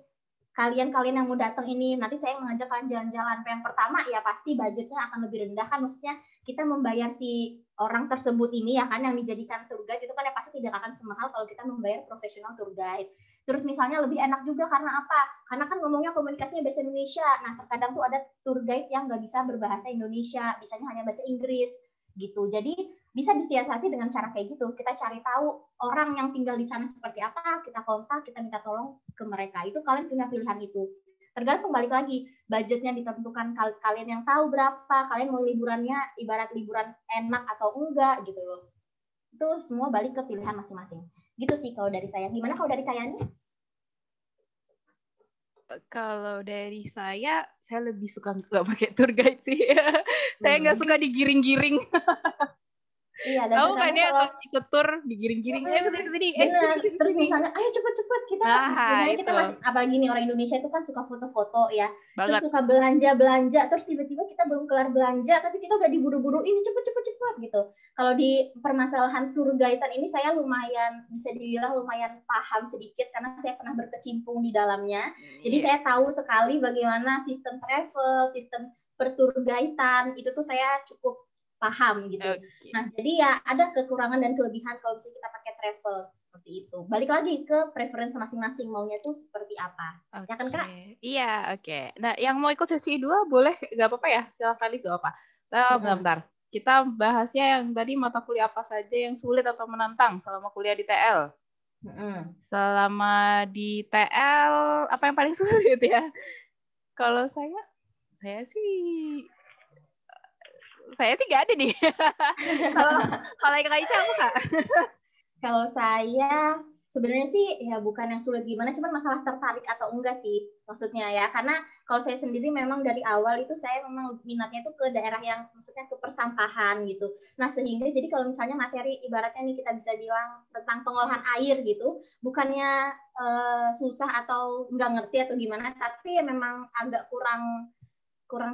kalian yang mau datang ini, nanti saya mengajak kalian jalan-jalan. Yang pertama ya pasti budgetnya akan lebih rendah kan, maksudnya kita membayar si orang tersebut ini ya kan yang dijadikan tour guide itu kan ya pasti tidak akan semahal kalau kita membayar profesional tour guide. Terus misalnya lebih enak juga karena apa? Karena kan ngomongnya komunikasinya bahasa Indonesia. Nah terkadang tuh ada tour guide yang nggak bisa berbahasa Indonesia, bisanya hanya bahasa Inggris gitu. Jadi bisa disiasati dengan cara kayak gitu. Kita cari tahu orang yang tinggal di sana seperti apa, kita kontak, kita minta tolong ke mereka. Itu kalian punya pilihan itu. Tergantung balik lagi budgetnya ditentukan kalian yang tahu berapa, kalian mau liburannya ibarat liburan enak atau enggak gitu loh. Itu semua balik ke pilihan masing-masing. Gitu sih kalau dari saya. Gimana kalau dari Kayani? Kalau dari saya lebih suka nggak pakai tour guide sih. Saya nggak suka digiring-giring. Iya, dan tahu kan ya kalau ikut tur digiring-giring kesini. Bener. Terus misalnya ayo cepet-cepet kita misalnya kita masih apalagi nih orang Indonesia itu kan suka foto-foto ya. Terus suka belanja terus tiba-tiba kita belum kelar belanja tapi kita udah diburu-buru ini cepet gitu. Kalau di permasalahan tour guide ini saya lumayan bisa dibilang lumayan paham sedikit karena saya pernah berkecimpung di dalamnya. Jadi saya tahu sekali bagaimana sistem travel, sistem perturgaitan itu tuh saya cukup paham gitu. Okay. Nah, jadi ya ada kekurangan dan kelebihan kalau misalnya kita pakai travel seperti itu. Balik lagi ke preferensi masing-masing maunya tuh seperti apa. Okay. Ya kan, Kak? Iya, oke. Nah, yang mau ikut sesi 2 boleh nggak apa-apa ya? Silakan itu apa. Bentar. Kita bahasnya yang tadi mata kuliah apa saja yang sulit atau menantang selama kuliah di TL. Selama di TL apa yang paling sulit ya? Kalau saya sih nggak ada nih. Kalau Kak Ica apa Kak? Kalau saya sebenarnya sih ya bukan yang sulit gimana, cuman masalah tertarik atau enggak sih maksudnya ya. Karena kalau saya sendiri memang dari awal itu saya memang minatnya itu ke daerah yang maksudnya ke persampahan gitu. Nah sehingga jadi kalau misalnya materi ibaratnya nih kita bisa bilang tentang pengolahan air gitu, bukannya susah atau nggak ngerti atau gimana, tapi ya memang agak kurang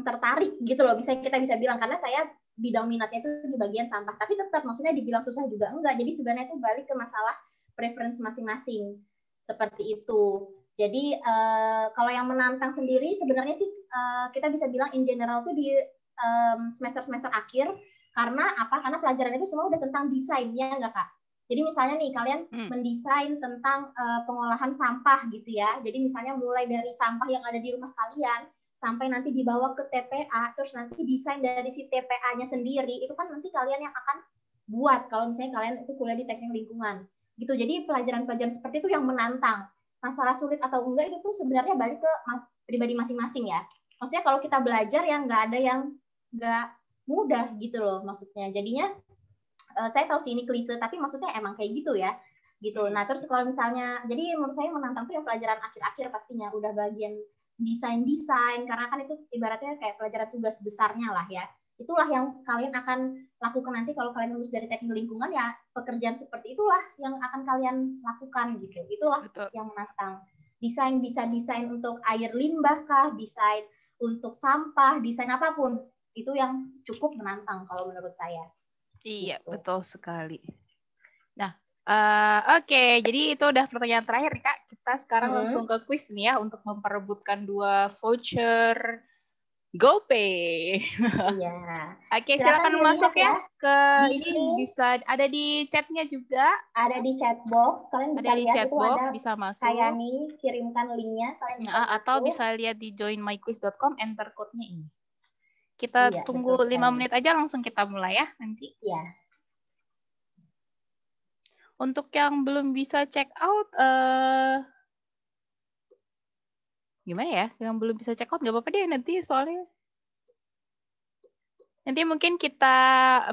tertarik gitu loh, misalnya kita bisa bilang karena saya bidang minatnya itu di bagian sampah, tapi tetap maksudnya dibilang susah juga enggak, jadi sebenarnya itu balik ke masalah preference masing-masing seperti itu. Jadi kalau yang menantang sendiri sebenarnya sih kita bisa bilang in general tuh di semester-semester akhir, karena apa? Karena pelajaran itu semua udah tentang desainnya enggak Kak? Jadi misalnya nih kalian mendesain tentang pengolahan sampah gitu ya, jadi misalnya mulai dari sampah yang ada di rumah kalian sampai nanti dibawa ke TPA, terus nanti desain dari si TPA-nya sendiri, itu kan nanti kalian yang akan buat kalau misalnya kalian itu kuliah di teknik lingkungan. Gitu. Jadi pelajaran-pelajaran seperti itu yang menantang. Masalah sulit atau enggak itu tuh sebenarnya balik ke pribadi masing-masing ya. Maksudnya kalau kita belajar yang nggak ada yang nggak mudah gitu loh maksudnya. Jadinya saya tahu sih ini klise, tapi maksudnya emang kayak gitu ya. Gitu. Nah terus kalau misalnya, jadi menurut saya menantang tuh yang pelajaran akhir-akhir pastinya, udah bagian desain karena kan itu ibaratnya kayak pelajaran tugas besarnya lah ya. Itulah yang kalian akan lakukan nanti kalau kalian lulus dari teknik lingkungan ya, pekerjaan seperti itulah yang akan kalian lakukan gitu. Itulah yang menantang. Desain bisa desain untuk air limbah kah, desain untuk sampah, desain apapun. Itu yang cukup menantang kalau menurut saya. Iya, gitu. Betul sekali. Nah, Oke, jadi itu udah pertanyaan terakhir nih Kak. Kita sekarang langsung ke kuis nih ya untuk memperebutkan 2 voucher GoPay. Iya. Oke, silakan masuk ya ke ini bisa ada di chatnya juga. Ada di chat box, kalian bisa ada lihat chat itu box, ada bisa masuk. Kayani kirimkan linknya, kalian bisa masuk. Atau bisa lihat di joinmyquiz.com, enter code-nya ini. Kita tunggu 5 menit aja langsung kita mulai ya nanti. Iya. Untuk yang belum bisa check out, gimana ya? Yang belum bisa check out nggak apa-apa deh nanti soalnya. Nanti mungkin kita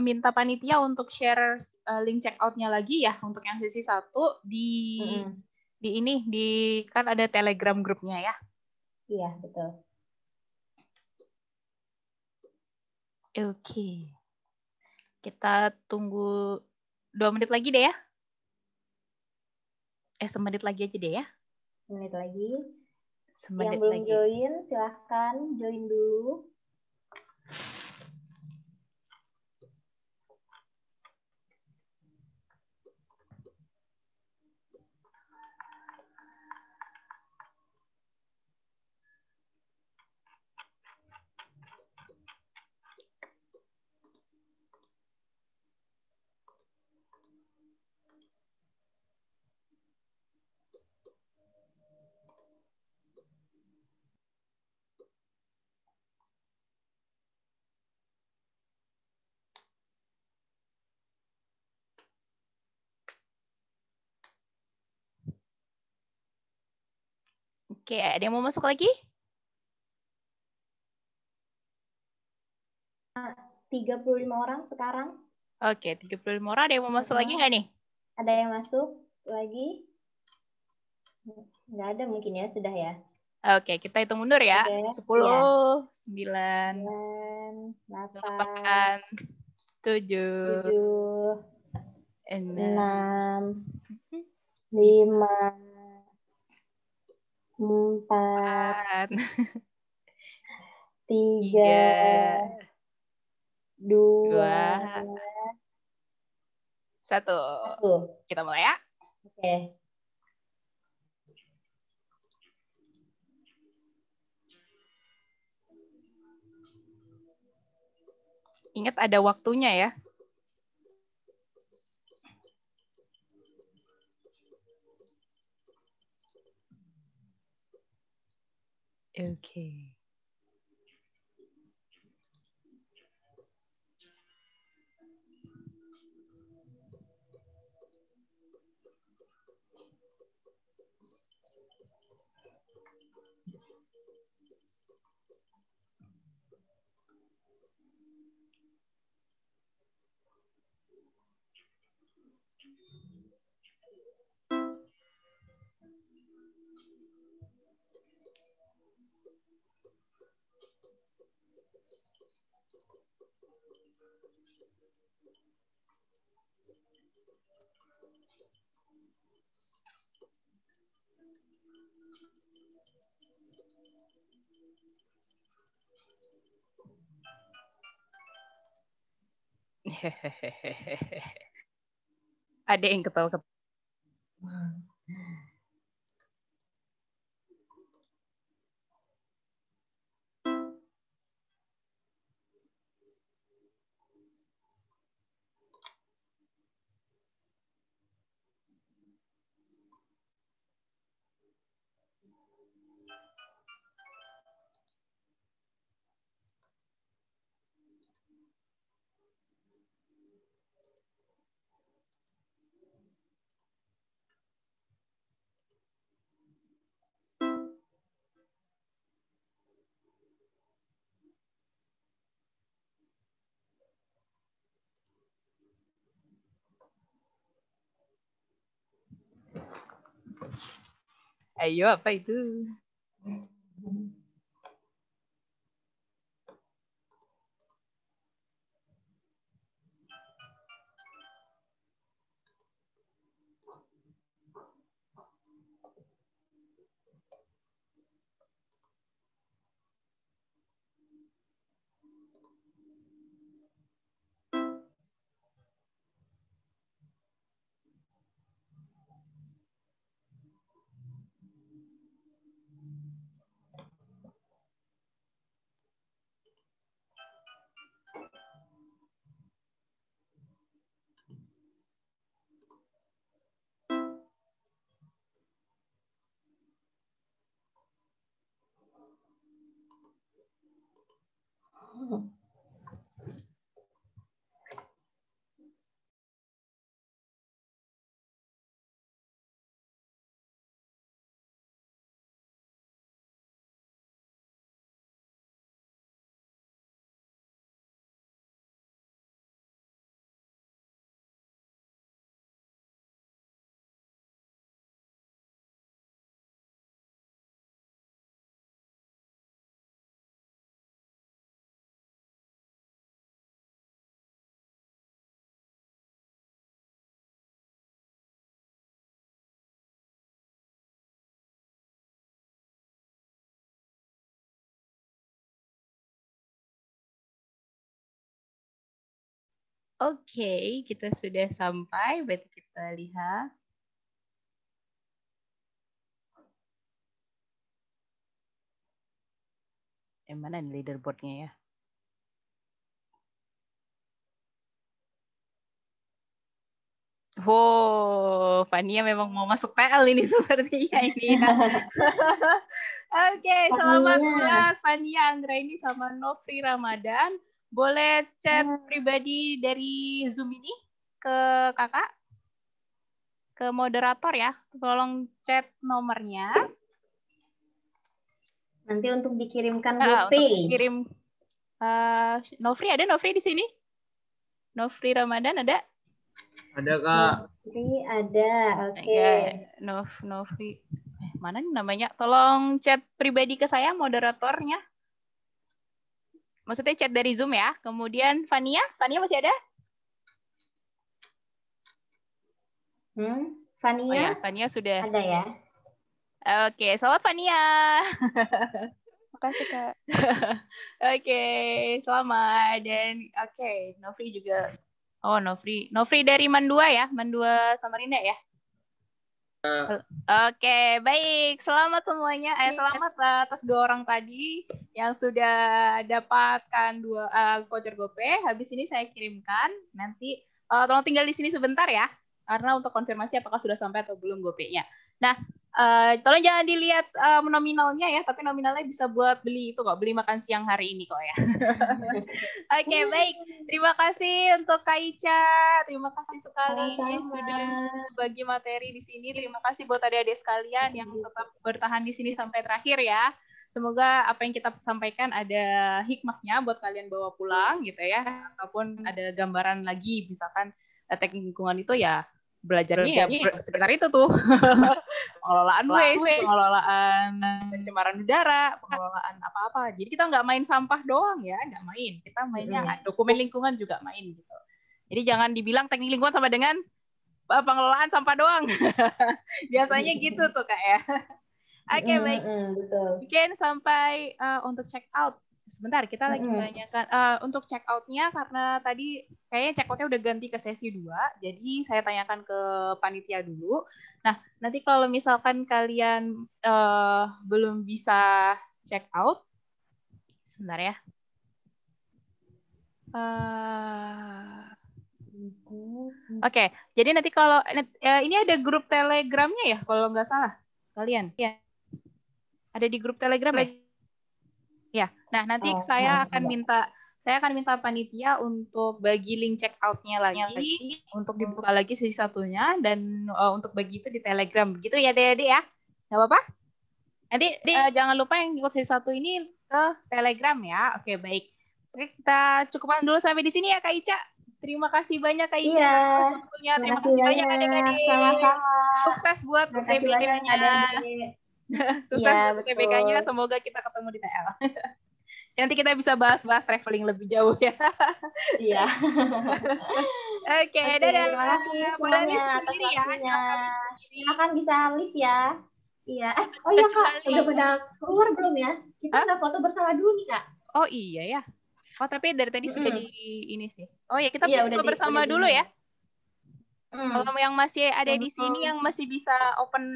minta panitia untuk share link check out-nya lagi ya untuk yang sesi 1 di ini kan ada Telegram grupnya ya. Iya betul. Oke. Kita tunggu 2 menit lagi deh ya. 1 menit lagi aja deh ya. 1 menit lagi. Yang belum join, silahkan join dulu. Oke, ada yang mau masuk lagi? 35 orang sekarang. Oke, 35 orang. Ada yang mau masuk lagi nggak nih? Ada yang masuk lagi? Nggak ada mungkin ya, sudah ya. Oke, kita hitung mundur ya. Oke, 10, iya. 9, 8, 7, 6, 6, 5, 4, 3, 2, 1. Kita mulai ya. Oke. Ingat ada waktunya ya. Oke. Ada yang ketawa-ketawa. Ayo, apa itu? Oke, kita sudah sampai. Berarti kita lihat. Yang mana nih leaderboardnya ya? Oh, Fania memang mau masuk PL ini sepertinya ini. Ya. Oke, selamat buat Fania Anggraini sama Nofri Ramadan. Boleh chat pribadi dari Zoom ini ke kakak, ke moderator ya. Tolong chat nomornya. Nanti untuk dikirimkan Nah, GoPay. untuk kirim Nofri ada Nofri di sini? Nofri Ramadan ada? Ada Kak. Nofri ada, oke. Ya, Nofri. Mana nih namanya? Tolong chat pribadi ke saya moderatornya. Maksudnya chat dari Zoom ya. Kemudian Fania masih ada? Fania? Oh ya, Fania sudah. Ada ya. Oke, selamat Fania. Makasih Kak. Oke, selamat. Dan Nofri juga. Oh, Nofri dari Mandua ya? Mandua Samarinda ya? Oke, baik. Selamat semuanya. Selamat atas 2 orang tadi yang sudah dapatkan 2 voucher GoPay. Habis ini saya kirimkan. Nanti tolong tinggal di sini sebentar ya, karena untuk konfirmasi apakah sudah sampai atau belum GoPay-nya. Nah, tolong jangan dilihat nominalnya ya, tapi nominalnya bisa buat beli itu kok, beli makan siang hari ini kok ya. Oke, baik. Terima kasih untuk Kak Ica. Terima kasih sekali sudah bagi materi di sini. Terima kasih buat adik-adik sekalian yang tetap bertahan di sini sampai terakhir ya. Semoga apa yang kita sampaikan ada hikmahnya buat kalian bawa pulang gitu ya, ataupun ada gambaran lagi, misalkan teknik lingkungan itu ya belajarnya ya sekitar itu tuh. Pengelolaan waste, pengelolaan pencemaran udara, pengelolaan apa-apa. Jadi kita nggak main sampah doang ya, nggak main. Kita mainnya dokumen lingkungan juga main gitu. Jadi jangan dibilang teknik lingkungan sama dengan pengelolaan sampah doang. Biasanya gitu tuh Kak ya. Oke, baik. Mungkin sampai untuk check out. Sebentar, kita lagi tanyakan untuk check out-nya, karena tadi kayaknya check out-nya udah ganti ke sesi 2, jadi saya tanyakan ke panitia dulu. Nah, nanti kalau misalkan kalian belum bisa check out, sebentar ya. Oke, jadi nanti kalau ini ada grup Telegramnya ya, kalau nggak salah kalian. Ya. Ada di grup Telegram ya? Ya, nah nanti saya akan minta panitia untuk bagi link check out-nya lagi, untuk dibuka lagi sesi 1-nya, dan untuk bagi itu di Telegram. Begitu ya, Dede ya? Nggak apa-apa? Nanti jangan lupa yang ikut sesi 1 ini ke Telegram ya. Oke, baik. Oke, kita cukupkan dulu sampai di sini ya, Kak Ica. Terima kasih banyak, Kak Ica. Iya, Terima kasih banyak, adik-adik. Sama-sama. Sukses buat UTBK-nya. Sukses buat UTBK-nya. Semoga kita ketemu di TL. Nanti kita bisa bahas-bahas traveling lebih jauh ya. Iya. Oke, dadah. Terima kasih semuanya atas waktunya. Silakan bisa live ya. Iya. Oh iya Kak, udah pada keluar belum ya? Kita nggak foto bersama dulu nih Kak. Oh iya ya. Oh tapi dari tadi sudah di ini sih. Oh ya, kita foto bersama dulu ya. Kalau yang masih ada di sini, yang masih bisa open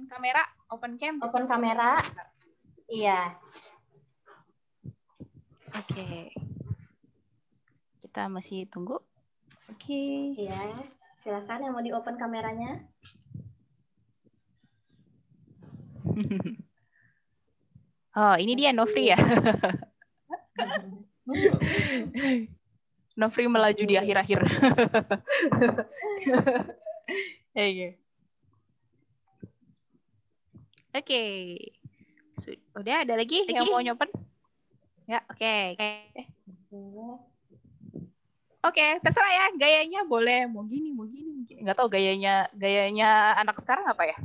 kamera, open cam. Open kamera. Iya. Oke. Kita masih tunggu. Oke. Iya. Silakan yang mau di open kameranya. Oh, ini dia Nofri ya. Nofri melaju di akhir-akhir. Oke. Udah ada lagi yang mau nyopen? Ya, oke. Oke, terserah ya, gayanya boleh mau gini. Nggak tahu gayanya anak sekarang apa ya?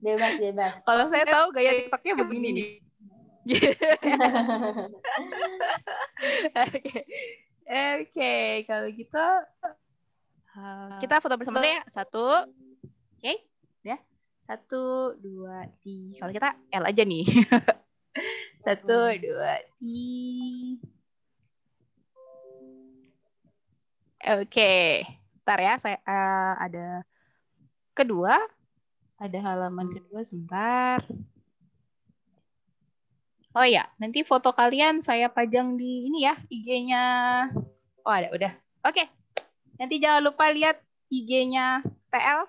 Bebas. Kalau saya tahu gaya TikToknya begini nih. Oke, kalau gitu kita foto bersama ya. 1, oke, ya. 1, 2, 3. Kalau kita L aja nih. 1, 2, 3. Oke, ntar ya. Saya ada kedua. Ada halaman kedua sebentar. Oh ya, nanti foto kalian saya pajang di ini ya, IG-nya. Oh ada, udah. Oke, nanti jangan lupa lihat IG-nya TL.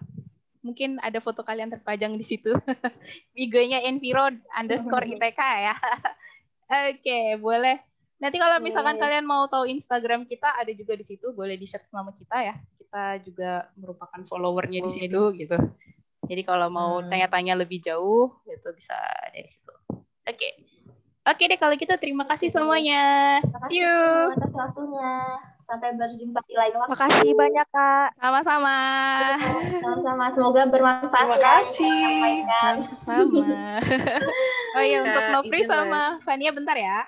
Mungkin ada foto kalian terpajang di situ. IG-nya Enviro_ITK ya. Oke, boleh. Nanti kalau misalkan kalian mau tahu Instagram kita, ada juga di situ. Boleh di-share nama kita ya. Kita juga merupakan followernya di situ gitu. Jadi kalau mau tanya-tanya lebih jauh, gitu, bisa dari situ. Oke deh kalau gitu, terima kasih semuanya. Terima kasih See you. semua atas waktunya. Sampai berjumpa di lain waktu. Makasih banyak, Kak. Sama-sama. Sama-sama. Semoga bermanfaat. Terima ya, kasih. yang kita sampaikan. Sama-sama. Oh iya, untuk Kak, Nofri izin, sama Les. Fania bentar ya.